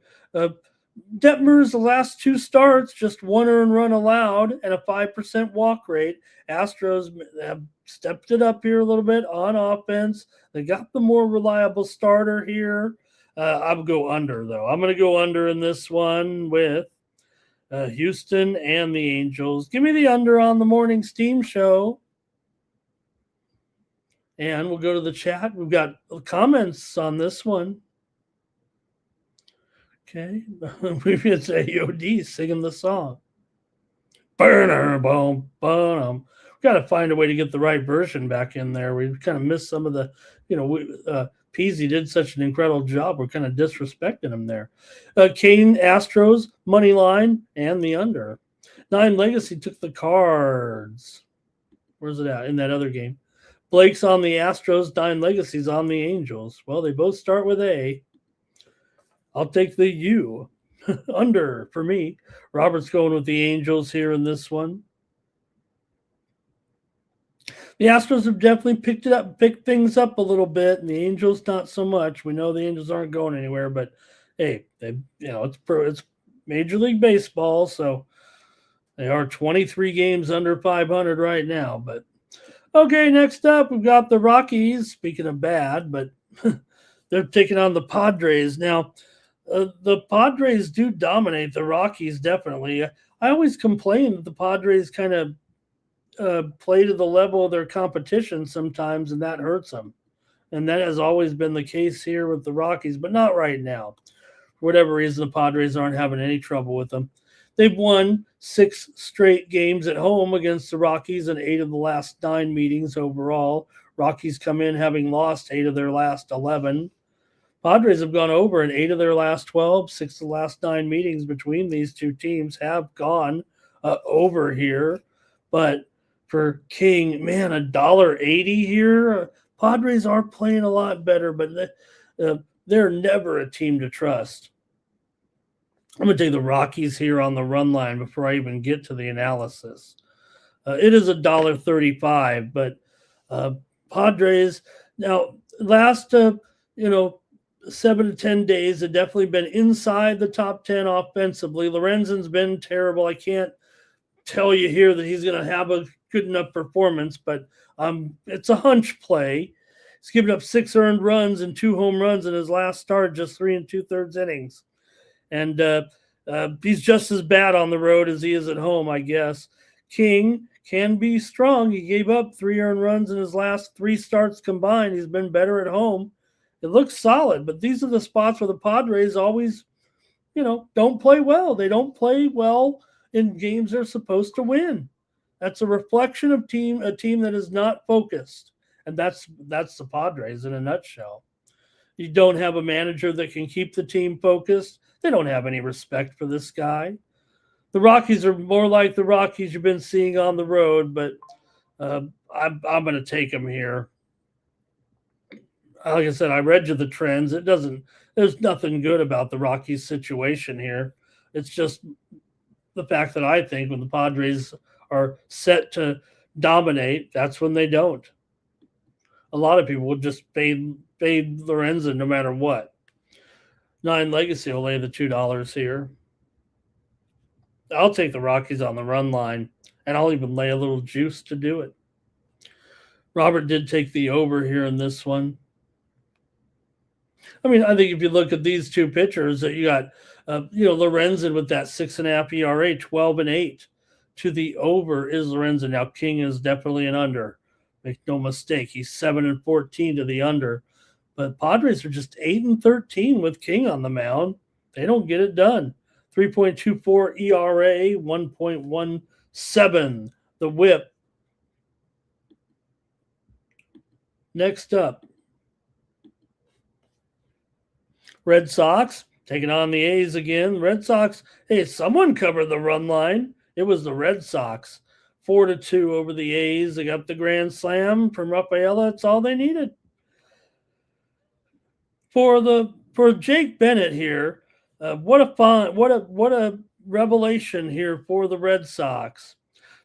Detmers, the last 2 starts, just 1 earned run allowed and a 5% walk rate. Astros have stepped it up here a little bit on offense. They got the more reliable starter here. I'll go under, though. I'm going to go under in this one with Houston and the Angels. Give me the under on the morning Steam show. And we'll go to the chat. We've got comments on this one. Okay. Maybe it's AOD singing the song. Burner, boom, boom. We've got to find a way to get the right version back in there. We've kind of missed some of the, Peasy did such an incredible job. We're kind of disrespecting him there. Kane, Astros, money line, and the under. 9 Legacy took the Cards. Where's it at? In that other game. Blake's on the Astros, 9 Legacy's on the Angels. Well, they both start with A. I'll take the U. Under for me. Robert's going with the Angels here in this one. The Astros have definitely picked things up a little bit, and the Angels not so much. We know the Angels aren't going anywhere, but hey, it's Major League Baseball, so they are 23 games under 500 right now. But okay, next up we've got the Rockies. Speaking of bad, but they're taking on the Padres now. The Padres do dominate the Rockies, definitely. I always complain that the Padres kind of play to the level of their competition sometimes, and that hurts them. And that has always been the case here with the Rockies, but not right now. For whatever reason, the Padres aren't having any trouble with them. They've won 6 straight games at home against the Rockies in 8 of the last 9 meetings overall. Rockies come in having lost 8 of their last 11. Padres have gone over in 8 of their last 12. 6 of the last 9 meetings between these two teams have gone over here. But for King, man, $1.80 here. Padres are playing a lot better, but they're never a team to trust. I'm going to take the Rockies here on the run line before I even get to the analysis. It is $1.35, but Padres, now last, 7 to 10 days have definitely been inside the top 10 offensively. Lorenzen's been terrible. I can't tell you here that he's going to have a good enough performance, but it's a hunch play. He's given up 6 earned runs and 2 home runs in his last start, just 3 2/3 innings. And he's just as bad on the road as he is at home, I guess. King can be strong. He gave up 3 earned runs in his last 3 starts combined. He's been better at home. It looks solid, but these are the spots where the Padres always, don't play well. They don't play well in games they're supposed to win. That's a reflection of a team that is not focused. And that's the Padres in a nutshell. You don't have a manager that can keep the team focused. They don't have any respect for this guy. The Rockies are more like the Rockies you've been seeing on the road, but I'm going to take them here. Like I said, I read you the trends. There's nothing good about the Rockies situation here. It's just the fact that I think when the Padres are set to dominate, that's when they don't. A lot of people will just fade Lorenzen no matter what. 9 Legacy will lay the $2 here. I'll take the Rockies on the run line, and I'll even lay a little juice to do it. Robert did take the over here in this one. I mean, I think if you look at these two pitchers, that you got, Lorenzen with that 6.5 ERA, 12-8. to the over is Lorenzen. Now, King is definitely an under. Make no mistake. He's 7-14 to the under. But Padres are just 8-13 with King on the mound. They don't get it done. 3.24 ERA, 1.17 the whip. Next up, Red Sox taking on the A's again. Red Sox, hey, someone covered the run line. It was the Red Sox. 4-2 over the A's. They got the grand slam from Rafaela. That's all they needed. For Jake Bennett here, what a revelation here for the Red Sox.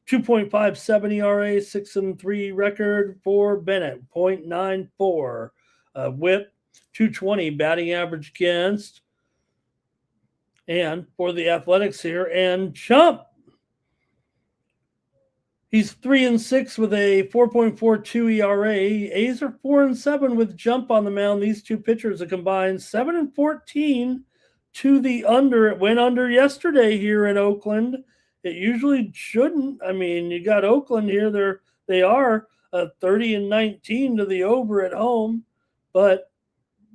2.57 ERA, 6-3 record for Bennett. 0.94 whip, 220 batting average against. And for the Athletics here, and Chump. He's 3-6 with a 4.42 ERA. A's are 4-7 with Jump on the mound. These two pitchers are combined 7-14 to the under. It went under yesterday here in Oakland. It usually shouldn't. I mean, you got Oakland here. They are 30-19 to the over at home. But,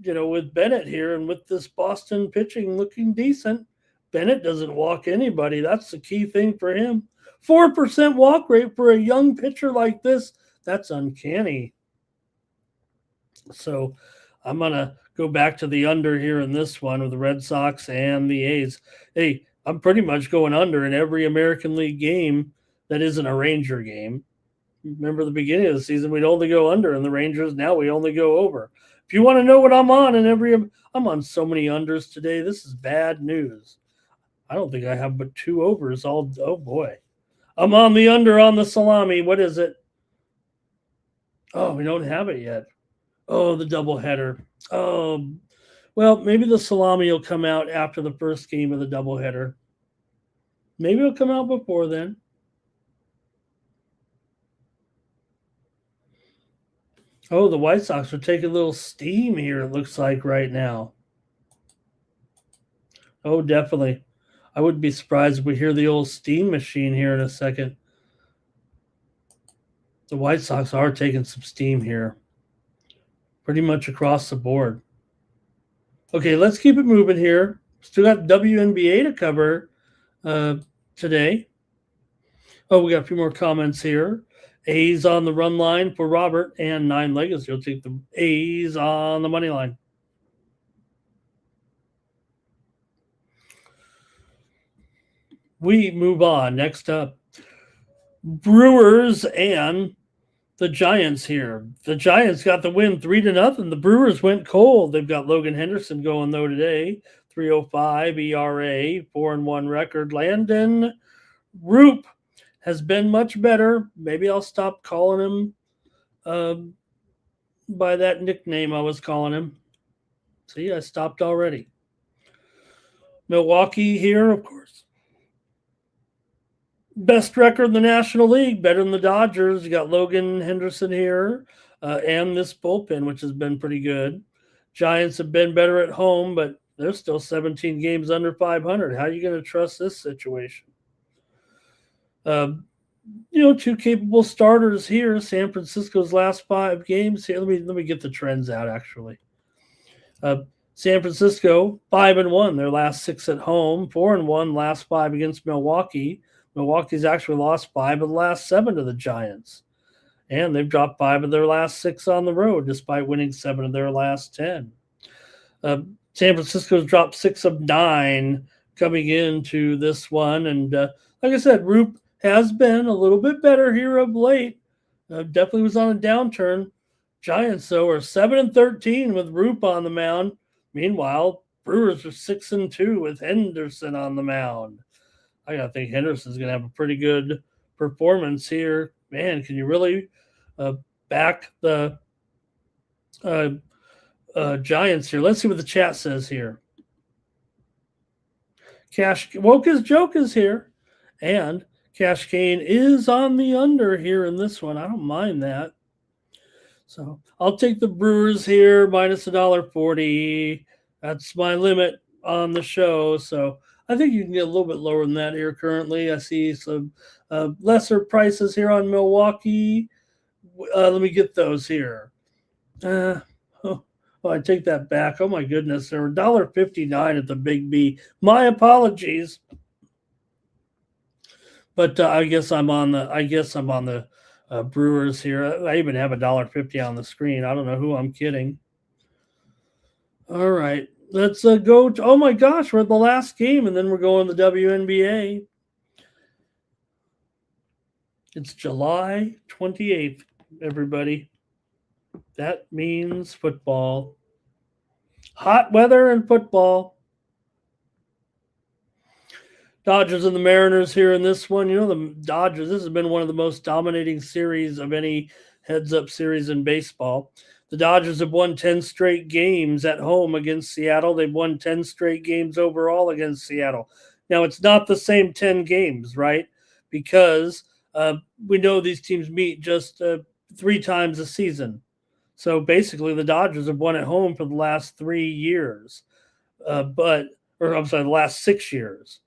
with Bennett here and with this Boston pitching looking decent, Bennett doesn't walk anybody. That's the key thing for him. 4% walk rate for a young pitcher like this. That's uncanny. So I'm going to go back to the under here in this one with the Red Sox and the A's. Hey, I'm pretty much going under in every American League game that isn't a Ranger game. Remember the beginning of the season, we'd only go under in the Rangers. Now we only go over. If you want to know what I'm on I'm on so many unders today. This is bad news. I don't think I have but 2 overs oh boy. I'm on the under on the salami. What is it? Oh, we don't have it yet. Oh, the doubleheader. Oh, well, maybe the salami will come out after the first game of the doubleheader. Maybe it'll come out before then. Oh, the White Sox are taking a little steam here, it looks like right now. Oh, definitely. I wouldn't be surprised if we hear the old steam machine here in a second. The White Sox are taking some steam here. Pretty much across the board. Okay, let's keep it moving here. Still got WNBA to cover today. Oh, we got a few more comments here. A's on the run line for Robert and 9 Legacy. You'll take the A's on the money line. We move on. Next up, Brewers and the Giants here. The Giants got the win 3-0. The Brewers went cold. They've got Logan Henderson going, though, today. 3.05 ERA, 4-1 record. Landon Roop has been much better. Maybe I'll stop calling him by that nickname I was calling him. See, I stopped already. Milwaukee here, of course. Best record in the National League, better than the Dodgers. You got Logan Henderson here and this bullpen, which has been pretty good. Giants have been better at home, but they're still 17 games under 500. How are you going to trust this situation? 2 capable starters here. San Francisco's last 5 games. Here, let me get the trends out, actually. San Francisco, 5-1. Their last 6 at home. 4-1 last 5 against Milwaukee. Milwaukee's actually lost 5 of the last 7 to the Giants. And they've dropped 5 of their last 6 on the road, despite winning 7 of their last 10. San Francisco's dropped 6 of 9 coming into this one. And like I said, Roop has been a little bit better here of late. Definitely was on a downturn. Giants, though, are 7-13 with Roop on the mound. Meanwhile, Brewers are 6-2 with Henderson on the mound. I gotta think Henderson's gonna have a pretty good performance here. Man, can you really back the Giants here? Let's see what the chat says here. Cash Woke's joke is here, and Cash Kane is on the under here in this one. I don't mind that. So I'll take the Brewers here minus $1.40. That's my limit on the show. So I think you can get a little bit lower than that here currently. I see some lesser prices here on Milwaukee. Let me get those here. Oh, I take that back. Oh my goodness, they were $1.59 at the Big B. My apologies. But I guess I'm on the Brewers here. I even have $1.50 on the screen. I don't know who I'm kidding. All right, let's go. Oh my gosh, we're at the last game, and then we're going to the WNBA. It's July 28th, everybody. That means football. Hot weather and football. Dodgers and the Mariners here in this one. You know, the Dodgers, this has been one of the most dominating series of any heads-up series in baseball. The Dodgers have won 10 straight games at home against Seattle. They've won 10 straight games overall against Seattle. Now, it's not the same 10 games, right? Because we know these teams meet just 3 times a season. So basically, the Dodgers have won at home for the last 3 years. The last 6 years.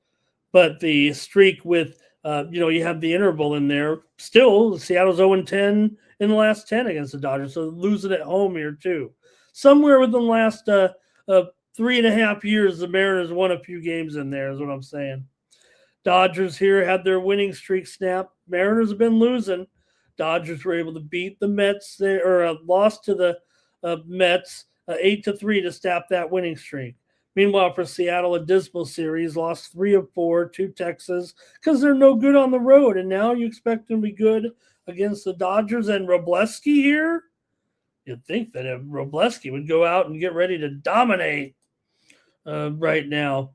But the streak with, you have the interval in there. Still, Seattle's 0-10 in the last 10 against the Dodgers. So losing at home here, too. Somewhere within the last 3.5 years, the Mariners won a few games in there, is what I'm saying. Dodgers here had their winning streak snapped. Mariners have been losing. Dodgers were able to beat the Mets there, or lost to the Mets 8-3 to stop that winning streak. Meanwhile, for Seattle, a dismal series, lost 3 of 4 to Texas because they're no good on the road. And now you expect them to be good against the Dodgers and Robleski here? You'd think that if Robleski would go out and get ready to dominate right now.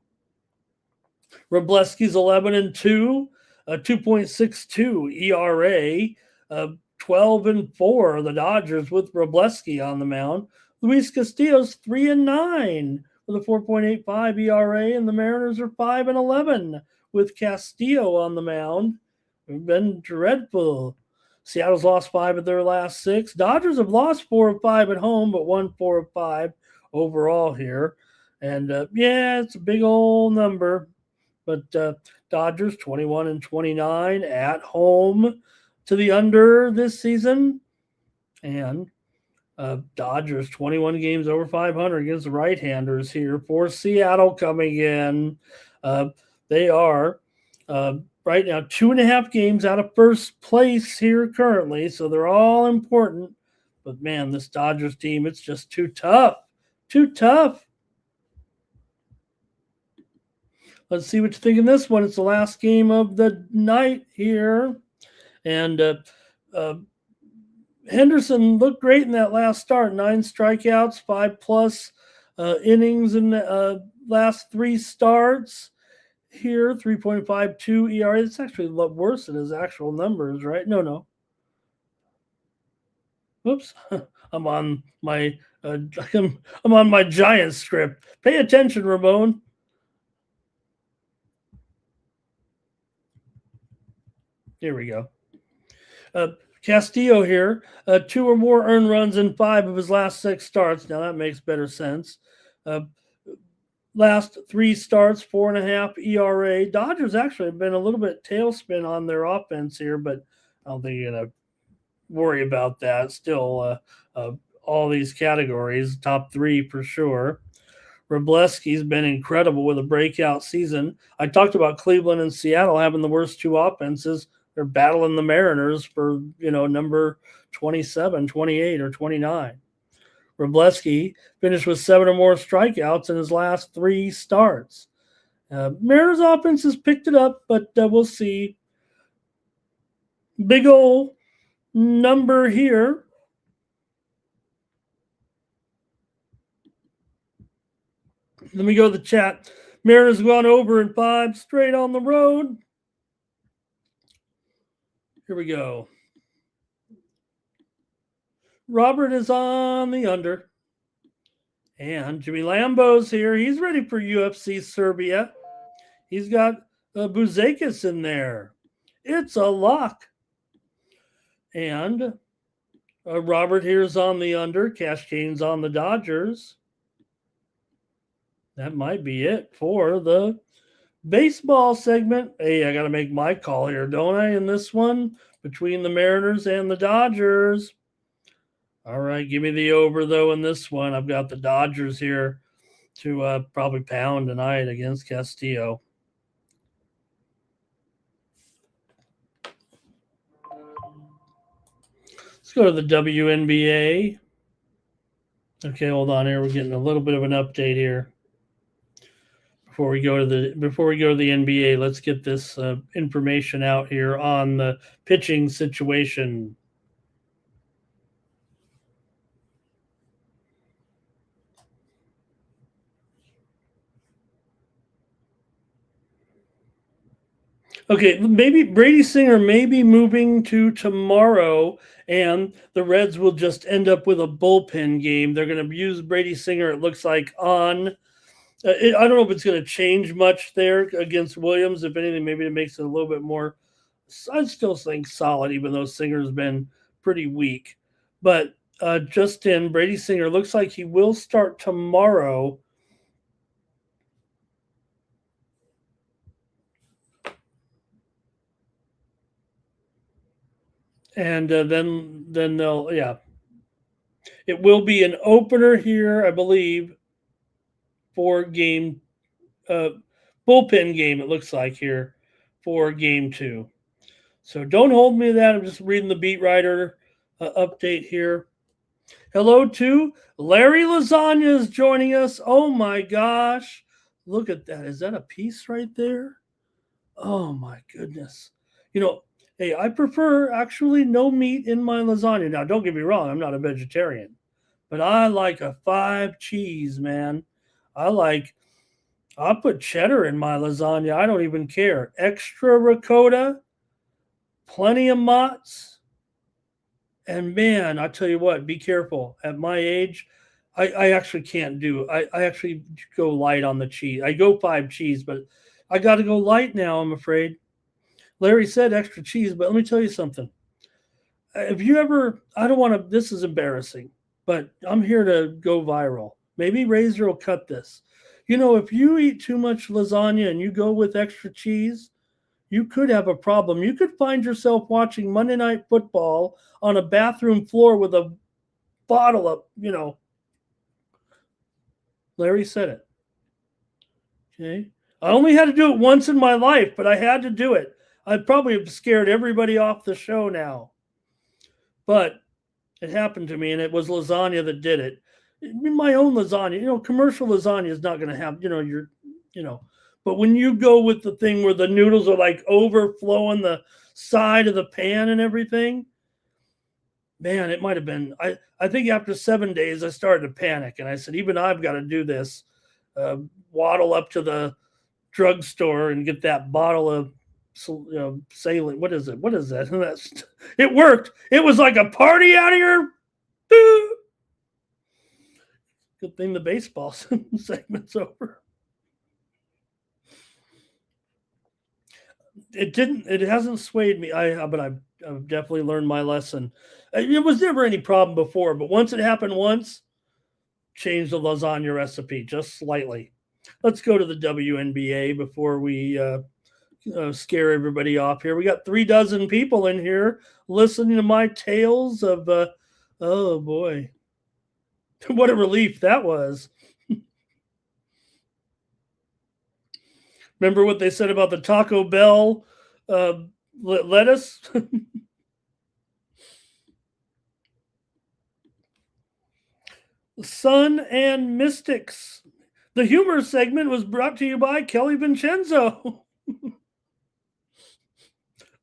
Robleski's 11-2, 2.62 ERA, 12-4 the Dodgers with Robleski on the mound. Luis Castillo's 3-9 with a 4.85 ERA, and the Mariners are 5-11 with Castillo on the mound. They've been dreadful. Seattle's lost 5 of their last 6. Dodgers have lost 4 of 5 at home, but won 4 of 5 overall here. And it's a big old number. But Dodgers 21-29 at home to the under this season. And Dodgers 21 games over 500 against the right-handers here for Seattle coming in. They are right now 2.5 games out of first place here currently, so they're all important. But, man, this Dodgers team, it's just too tough. Too tough. Let's see what you think in this one. It's the last game of the night here. And Henderson looked great in that last start. 9 strikeouts, 5+ innings in the last 3 starts here. 3.52 ERA. It's actually a lot worse than his actual numbers, right? No. Oops. I'm on my Giants script. Pay attention, Ramon. Here we go. Castillo here, 2 or more earned runs in 5 of his last 6 starts. Now that makes better sense. Last 3 starts, 4.5 ERA. Dodgers actually have been a little bit tailspin on their offense here, but I don't think you're going to worry about that. Still, all these categories, top 3 for sure. Robleski's been incredible with a breakout season. I talked about Cleveland and Seattle having the worst 2 offenses. They're battling the Mariners for, number 27, 28, or 29. Robleski finished with 7 or more strikeouts in his last 3 starts. Mariners offense has picked it up, but we'll see. Big ol' number here. Let me go to the chat. Mariners gone over in 5 straight on the road. Here we go. Robert is on the under. And Jimmy Lambo's here. He's ready for UFC Serbia. He's got Buzakis in there. It's a lock. And Robert here is on the under. Cash Kane's on the Dodgers. That might be it for the Baseball segment. Hey, I got to make my call here, don't I, in this one between the Mariners and the Dodgers. All right, give me the over, though, in this one. I've got the Dodgers here to probably pound tonight against Castillo. Let's go to the WNBA. Okay, hold on here. We're getting a little bit of an update here. Before we go to the NBA, let's get this information out here on the pitching situation. Okay, maybe Brady Singer may be moving to tomorrow, and the Reds will just end up with a bullpen game. They're going to use Brady Singer, it looks like, on I don't know if it's going to change much there against Williams. If anything, maybe it makes it a little bit more, I still think, solid, even though Singer's been pretty weak. But just in, Brady Singer looks like he will start tomorrow. And then they'll, yeah. It will be an opener here, I believe, for game bullpen game, it looks like here, for game 2. So don't hold me to that. I'm just reading the beat writer update here. Hello to Larry Lasagna is joining us. Oh my gosh. Look at that. Is that a piece right there? Oh my goodness. You know, hey, I prefer actually no meat in my lasagna. Now, don't get me wrong. I'm not a vegetarian, but I like a 5 cheese, man. I'll put cheddar in my lasagna. I don't even care. Extra ricotta, plenty of mozz. And man, I tell you what, be careful. At my age, I actually can't do it. I actually go light on the cheese. I go 5 cheese, but I got to go light now, I'm afraid. Larry said extra cheese, but let me tell you something. If you ever, I don't want to, this is embarrassing, but I'm here to go viral. Maybe Razor will cut this. You know, if you eat too much lasagna and you go with extra cheese, you could have a problem. You could find yourself watching Monday Night Football on a bathroom floor with a bottle of, you know. Larry said it. Okay. I only had to do it once in my life, but I had to do it. I probably have scared everybody off the show now. But it happened to me, and it was lasagna that did it. My own lasagna, you know, commercial lasagna is not going to have, but when you go with the thing where the noodles are like overflowing the side of the pan and everything, man, it might have been, I think after 7 days, I started to panic, and I said, even I've got to do this, waddle up to the drugstore and get that bottle of saline. What is it? What is that? It worked. It was like a party out of here. Good thing the baseball segment's over. It hasn't swayed me. But I've definitely learned my lesson. It was never any problem before, but once it happened changed the lasagna recipe just slightly. Let's go to the WNBA before we scare everybody off here. We got 36 people in here listening to my tales of, oh boy. What a relief that was. Remember what they said about the Taco Bell lettuce? Sun and Mystics. The humor segment was brought to you by Kelly Vincenzo.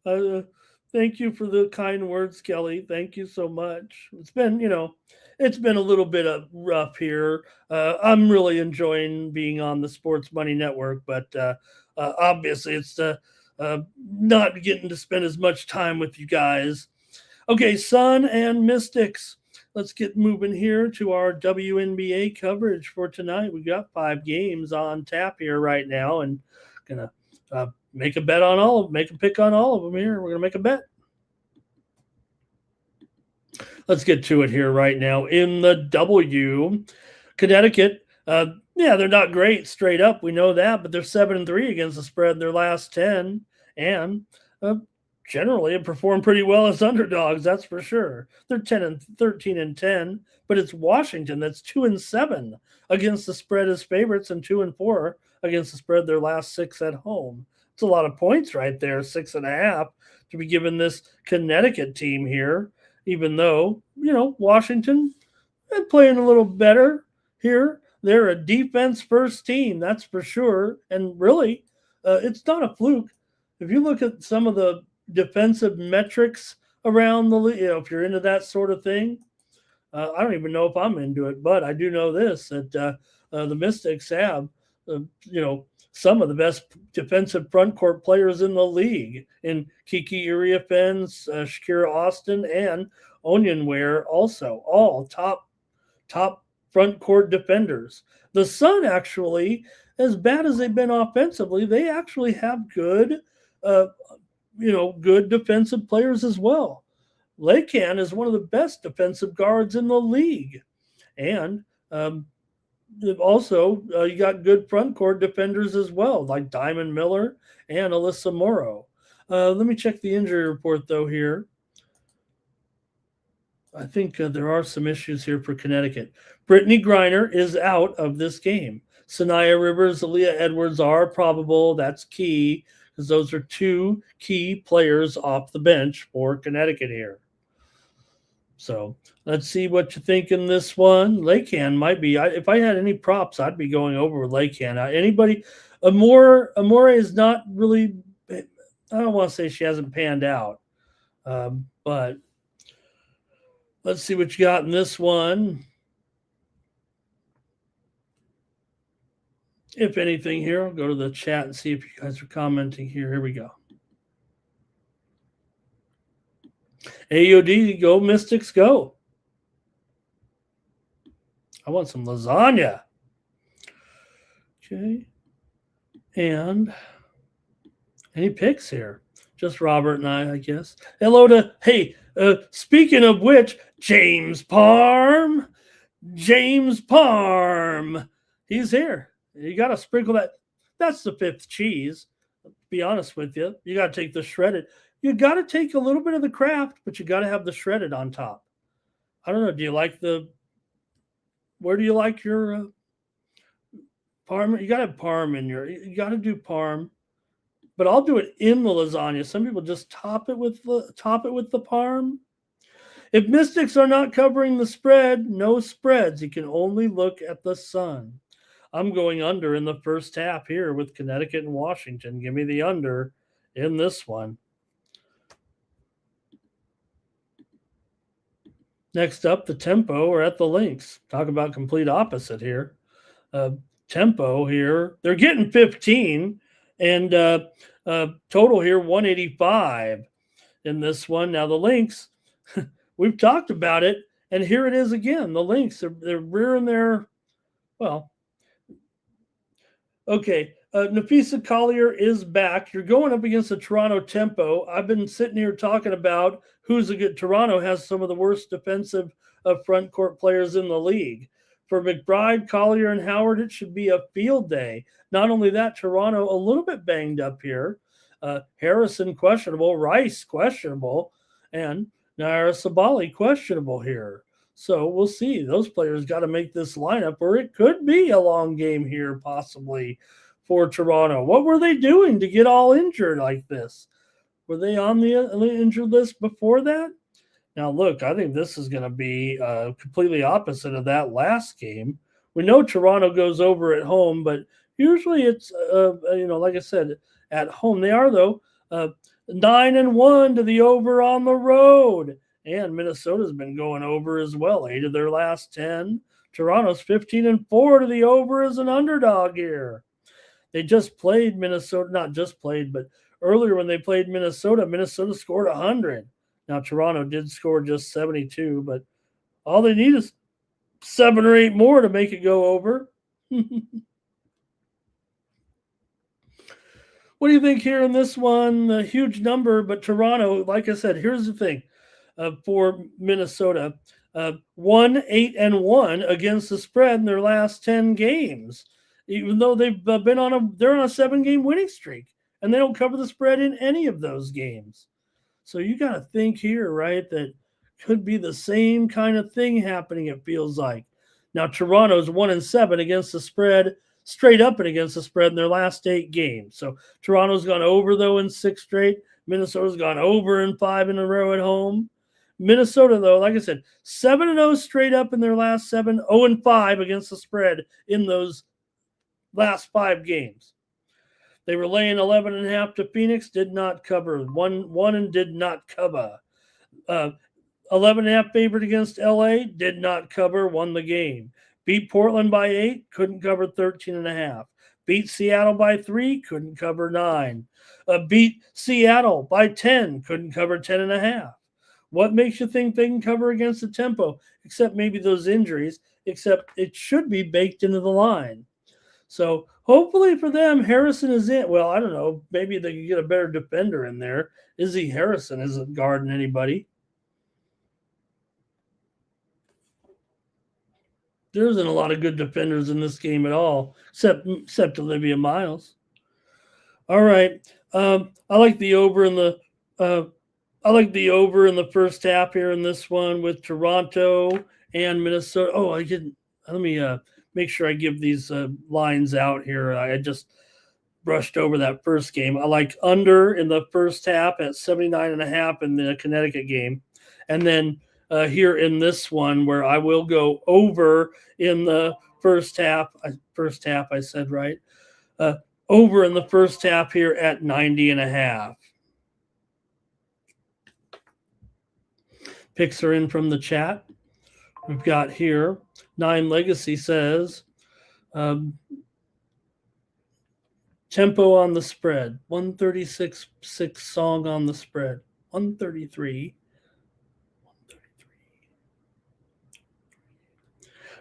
Thank you for the kind words, Kelly. Thank you so much. It's been a little bit of rough here. I'm really enjoying being on the Sports Money Network, but obviously it's not getting to spend as much time with you guys. Okay, Sun and Mystics. Let's get moving here to our WNBA coverage for tonight. We got 5 games on tap here right now, and gonna make a bet on all of them, make a pick on all of them here. We're gonna make a bet. Let's get to it here right now. In the W, Connecticut Yeah, they're not great straight up. We know that, but they're 7-3 against the spread in their last 10, and uh, generally have performed pretty well as underdogs. That's for sure. They're 10-13-10, but it's Washington that's 2-7 against the spread as favorites and 2-4 against the spread their last 6 at home. It's a lot of points right there, 6.5 to be given this Connecticut team here. Even though Washington playing a little better here. They're a defense first team, that's for sure. And really, it's not a fluke. If you look at some of the defensive metrics around the league, if you're into that sort of thing, I don't even know if I'm into it, but I do know this that the Mystics have, some of the best defensive front court players in the league in Kiki Iriafens, Shakira Austin, and Onyenware also, all top front court defenders. The Sun actually, as bad as they've been offensively, they actually have good, good defensive players as well. Lacan is one of the best defensive guards in the league, and also you got good front court defenders as well, like Diamond Miller and Alyssa Morrow. Let me check the injury report though here. I think there are some issues here for Connecticut. Brittany Griner is out of this game. Sanaya Rivers, Aaliyah Edwards are probable. That's key because those are two key players off the bench for Connecticut here. So let's see what you think in this one. Lacan might be. If I had any props, I'd be going over with Lacan. Anybody? Amore is not really. I don't want to say she hasn't panned out, but let's see what you got in this one. If anything here, I'll go to the chat and see if you guys are commenting here. Here we go. AOD, go Mystics, go. I want some lasagna. Okay. And any picks here? Just Robert and I guess. Hello to, hey, speaking of which, James Parm. He's here. You got to sprinkle that. That's the fifth cheese. To be honest with you, you got to take the shredded. You got to take a little bit of the Kraft, but you got to have the shredded on top. I don't know. Do you like where do you like your Parm? You got to have Parm in you got to do Parm, but I'll do it in the lasagna. Some people just top it with the Parm. If Mystics are not covering the spread, no spreads. You can only look at the Sun. I'm going under in the first half here with Connecticut and Washington. Give me the under in this one. Next up, the Tempo are at the Lynx. Talk about complete opposite here. Tempo here, they're getting 15, and total here 185 in this one. Now the Lynx, we've talked about it, and here it is again. The Lynx, they're rearing their, well, okay, Nafisa Collier is back. You're going up against the Toronto Tempo. I've been sitting here talking about who's a good. Toronto has some of the worst defensive front court players in the league. For McBride, Collier, and Howard, it should be a field day. Not only that, Toronto a little bit banged up here. Harrison questionable, Rice questionable, and Naira Sabali questionable here. So we'll see. Those players got to make this lineup, or it could be a long game here possibly for Toronto. What were they doing to get all injured like this? Were they on the injured list before that? Now, look, I think this is going to be completely opposite of that last game. We know Toronto goes over at home, but usually it's, like I said, at home. They are, though, 9-1 to the over on the road. And Minnesota's been going over as well, 8 of their last 10. Toronto's 15-4 to the over as an underdog here. They just played Minnesota, not just played, but earlier when they played Minnesota, Minnesota scored 100. Now, Toronto did score just 72, but all they need is 7 or 8 more to make it go over. What do you think here in this one? A huge number, but Toronto, like I said, here's the thing. For Minnesota, 1-8-1 against the spread in their last 10 games, even though they're on a 7-game winning streak, and they don't cover the spread in any of those games. So you got to think here, right, that could be the same kind of thing happening, it feels like. Now, Toronto's 1-7 against the spread, straight up and against the spread in their last 8 games. So Toronto's gone over, though, in 6 straight. Minnesota's gone over in 5 in a row at home. Minnesota, though, like I said, 7-0 straight up in their last 7, 0-5 against the spread in those last 5 games. They were laying 11.5 to Phoenix, did not cover. One and did not cover. 11.5 favorite against LA, did not cover, won the game. Beat Portland by 8, couldn't cover 13.5. Beat Seattle by 3, couldn't cover 9. Beat Seattle by 10, couldn't cover 10.5. What makes you think they can cover against the tempo? Except maybe those injuries, except it should be baked into the line. So hopefully for them, Harrison is in. Well, I don't know. Maybe they can get a better defender in there. Izzy Harrison isn't guarding anybody. There isn't a lot of good defenders in this game at all, except Olivia Miles. All right. I like the over in the first half here in this one with Toronto and Minnesota. Oh, I didn't. Let me make sure I give these lines out here. I just brushed over that first game. I like under in the first half at 79.5 in the Connecticut game. And then here in this one where I will go over in the first half. I said right. Over in the first half here at 90.5. Picks are in from the chat. We've got here, 9 Legacy says, tempo on the spread, 136.6 song on the spread, 133.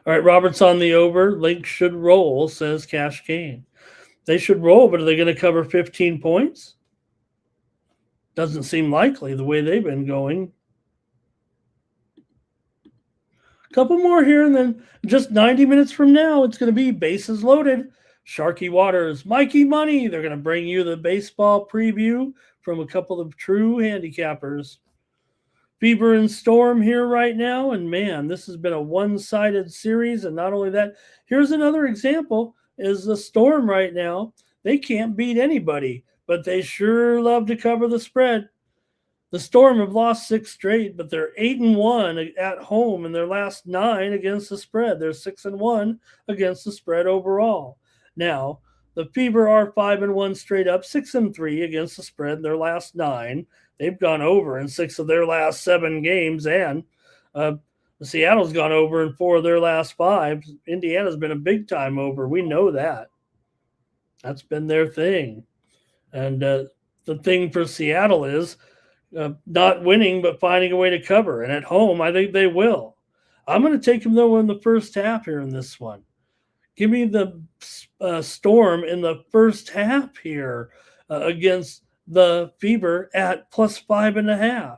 All right, Robert's on the over. Link should roll, says Cash Kane. They should roll, but are they going to cover 15 points? Doesn't seem likely the way they've been going. Couple more here, and then just 90 minutes from now, it's going to be bases loaded. Sharky Waters, Mikey Money. They're going to bring you the baseball preview from a couple of true handicappers. Fever and Storm here right now, and man, this has been a one-sided series, and not only that, here's another example, is the Storm right now. They can't beat anybody, but they sure love to cover the spread. The Storm have lost 6 straight, but they're 8-1 at home in their last 9 against the spread. They're 6-1 against the spread overall. Now, the Fever are 5-1 straight up, 6-3 against the spread in their last 9. They've gone over in 6 of their last 7 games, and Seattle's gone over in 4 of their last 5. Indiana's been a big time over. We know that. That's been their thing. And the thing for Seattle is not winning, but finding a way to cover. And at home, I think they will. I'm going to take them, though, in the first half here in this one. Give me the Storm in the first half here against the Fever at +5.5.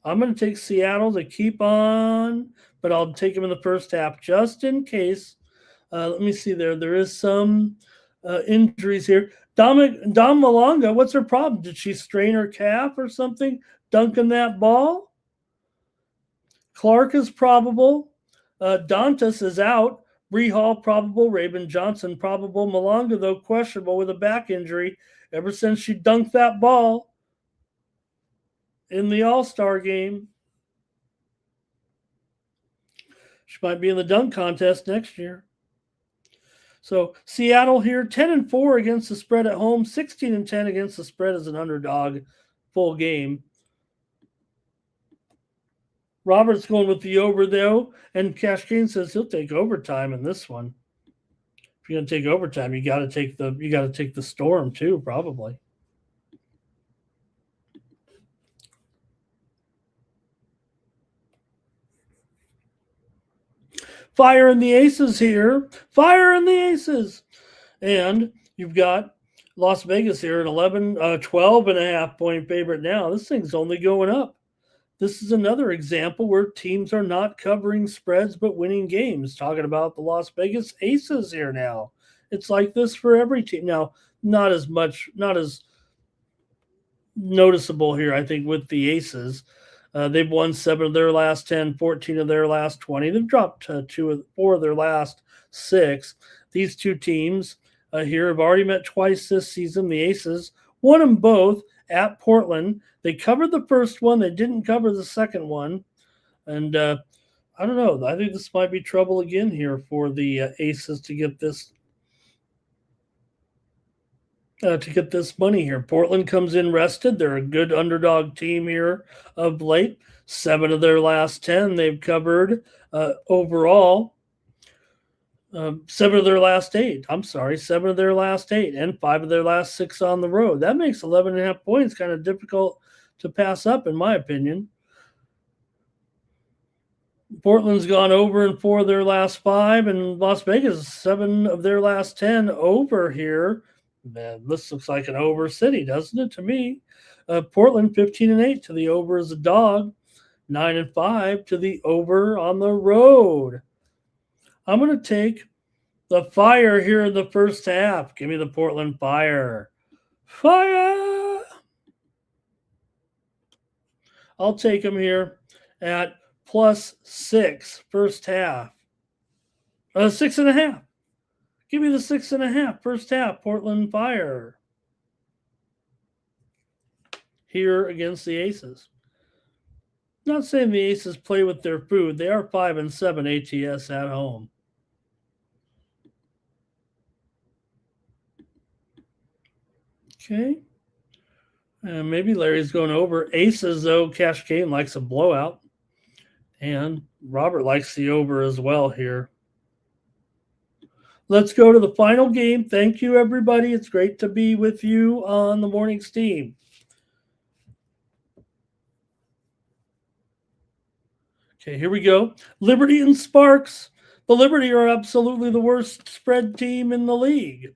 I'm going to take Seattle to keep on, but I'll take them in the first half just in case. Let me see there. There is some injuries here. Dom Malonga, what's her problem? Did she strain her calf or something dunking that ball? Clark is probable. Dantas is out. Bree Hall probable. Raven Johnson probable. Malonga, though, questionable with a back injury ever since she dunked that ball in the All-Star game. She might be in the dunk contest next year. So Seattle here, 10-4 against the spread at home, 16-10 against the spread as an underdog full game. Robert's going with the over, though, and Cash Kane says he'll take overtime in this one. If you're going to take overtime, you got to take the Storm too, probably. Fire in the Aces here. Fire in the Aces. And you've got Las Vegas here at 12.5 point favorite now. This thing's only going up. this is another example where teams are not covering spreads but winning games. Talking about the Las Vegas Aces here now. It's like this for every team. Now, not as noticeable here, I think, with the Aces. They've won 7 of their last 10, 14 of their last 20. They've dropped 4 of their last 6. These two teams here have already met twice this season. The Aces won them both at Portland. They covered the first one. They didn't cover the second one. And I don't know. I think this might be trouble again here for the Aces to get this money here. Portland comes in rested. They're a good underdog team here of late. 7 of their last 10 they've covered overall. 7 of their last 8. I'm sorry, 7 of their last 8 and 5 of their last 6 on the road. That makes 11.5 points kind of difficult to pass up, in my opinion. Portland's gone over in 4 of their last 5, and Las Vegas 7 of their last 10 over here. Man, this looks like an over city, doesn't it, to me? Portland 15-8 to the over as a dog, 9-5 to the over on the road. I'm going to take the Fire here in the first half. Give me the Portland Fire. Fire! I'll take them here at +6 first half. 6.5. Give me the 6.5 first half, Portland Fire. Here against the Aces. Not saying the Aces play with their food. They are 5-7 ATS at home. Okay. And maybe Larry's going over. Aces, though, Cash Game likes a blowout. And Robert likes the over as well here. Let's go to the final game. Thank you, everybody. It's great to be with you on the morning steam. Okay, here we go. Liberty and Sparks. The Liberty are absolutely the worst spread team in the league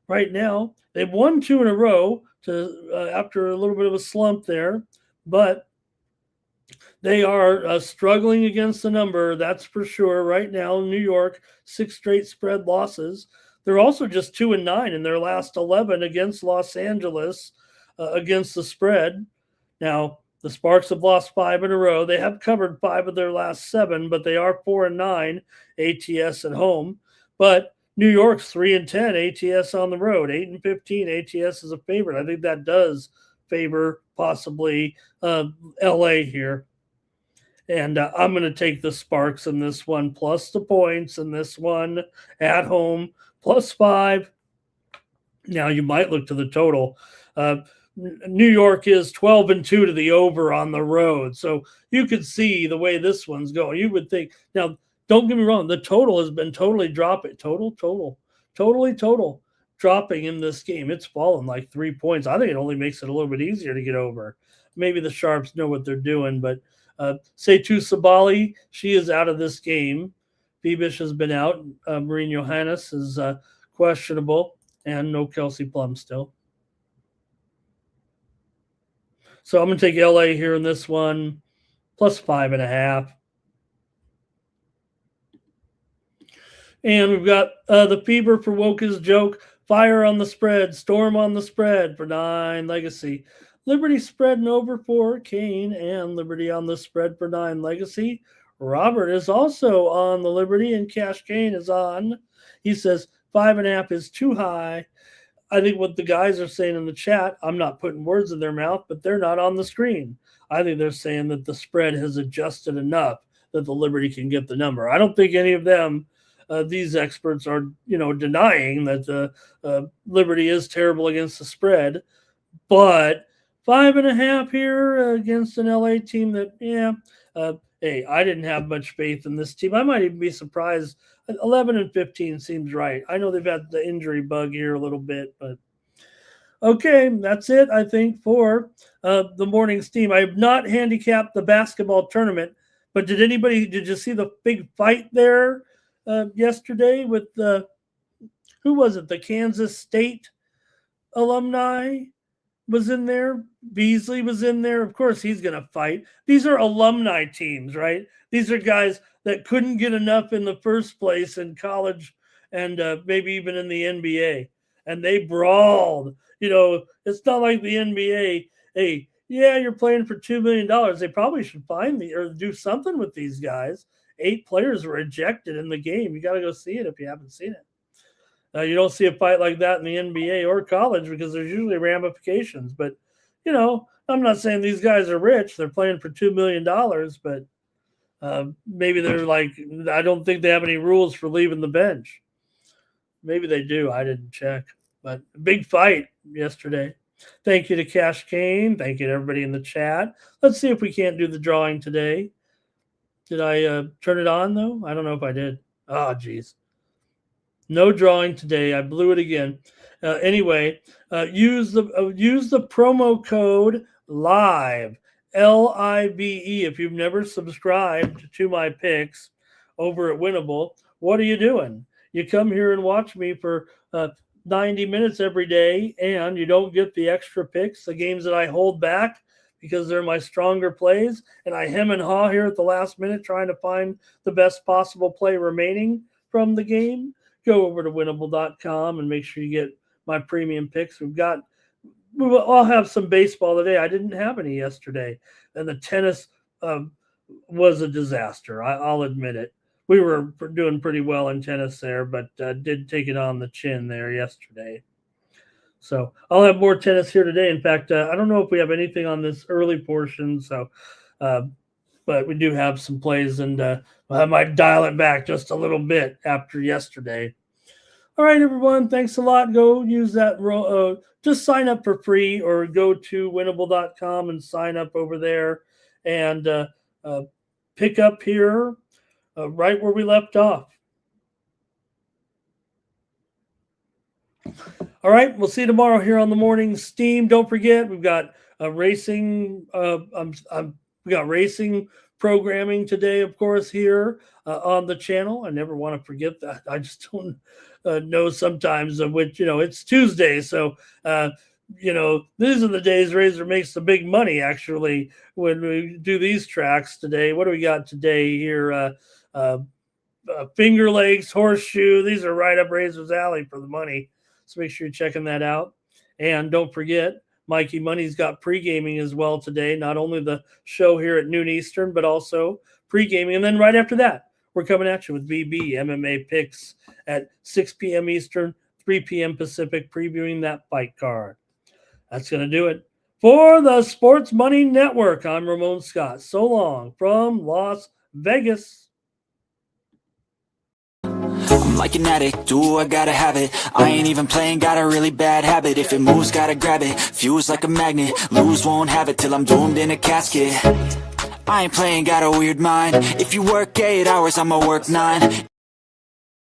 right now. They've won 2 in a row after a little bit of a slump there, but they are struggling against the number, that's for sure. Right now, New York, 6 straight spread losses. They're also just 2-9 in their last 11 against Los Angeles against the spread. Now, the Sparks have lost 5 in a row. They have covered 5 of their last 7, but they are 4-9 ATS at home. But New York's 3-10 ATS on the road, 8-15 ATS is a favorite. I think that does favor possibly LA here. And I'm going to take the Sparks in this one, plus the points in this one at home, +5. Now you might look to the total. New York is 12-2 to the over on the road. So you could see the way this one's going. You would think. Now, don't get me wrong. The total has been totally dropping. Totally dropping in this game. It's fallen like 3 points. I think it only makes it a little bit easier to get over. Maybe the Sharps know what they're doing, but Seitu Sabali, she is out of this game. Bebish has been out. Marine Johannes is questionable, and no Kelsey Plum still. So I'm going to take LA here in this one, +5.5. And we've got the Fever for Woka's joke, Fire on the spread, Storm on the spread for 9 Legacy. Liberty spread and over for Kane, and Liberty on the spread for 9 Legacy. Robert is also on the Liberty, and Cash Kane is on. He says 5.5 is too high. I think what the guys are saying in the chat, I'm not putting words in their mouth, but they're not on the screen. I think they're saying that the spread has adjusted enough that the Liberty can get the number. I don't think any of them, these experts, are denying that the Liberty is terrible against the spread, but 5.5 here against an LA team that, hey, I didn't have much faith in this team. I might even be surprised. 11-15 seems right. I know they've had the injury bug here a little bit, but okay, that's it, I think, for the morning steam. I have not handicapped the basketball tournament, but did you see the big fight there yesterday with who was it? The Kansas State alumni was in there. Beasley was in there. Of course, he's going to fight. These are alumni teams, right? These are guys that couldn't get enough in the first place in college and maybe even in the NBA. And they brawled. It's not like the NBA, hey, yeah, you're playing for $2 million. They probably should or do something with these guys. 8 players were ejected in the game. You got to go see it if you haven't seen it. You don't see a fight like that in the NBA or college because there's usually ramifications. But, I'm not saying these guys are rich. They're playing for $2 million, but maybe they're like, I don't think they have any rules for leaving the bench. Maybe they do. I didn't check. But big fight yesterday. Thank you to Cash Kane. Thank you to everybody in the chat. Let's see if we can't do the drawing today. Did I turn it on, though? I don't know if I did. Oh, geez. No drawing today. I blew it again. Anyway, use the promo code LIVE, LIVE. If you've never subscribed to my picks over at Winnable, what are you doing? You come here and watch me for 90 minutes every day, and you don't get the extra picks, the games that I hold back because they're my stronger plays, and I hem and haw here at the last minute trying to find the best possible play remaining from the game. Go over to winnable.com and make sure you get my premium picks. I'll have some baseball today. I didn't have any yesterday, and the tennis was a disaster. I'll admit it. We were doing pretty well in tennis there, but did take it on the chin there yesterday. So I'll have more tennis here today. In fact, I don't know if we have anything on this early portion. So, but we do have some plays, and I might dial it back just a little bit after yesterday. All right, everyone. Thanks a lot. Go use that. Just sign up for free or go to winnable.com and sign up over there and pick up here right where we left off. All right, we'll see you tomorrow here on the Morning Steam. Don't forget, we've got racing. We got racing programming today, of course, here on the channel. I never want to forget that. I just don't know sometimes of which, it's Tuesday. So, these are the days Razor makes the big money, actually, when we do these tracks today. What do we got today here? Finger Lakes, Horseshoe. These are right up Razor's alley for the money. So make sure you're checking that out. And don't forget, Mikey Money's got pre-gaming as well today. Not only the show here at noon Eastern, but also pre-gaming. And then right after that, we're coming at you with BB MMA picks at 6 p.m. Eastern, 3 p.m. Pacific, previewing that fight card. That's going to do it for the Sports Money Network. I'm Ramon Scott. So long from Las Vegas. I'm like an addict, do I gotta have it. I ain't even playing, got a really bad habit. If it moves, gotta grab it, fuse like a magnet. Lose, won't have it till I'm doomed in a casket. I ain't playing, got a weird mind. If you work 8 hours, I'ma work 9.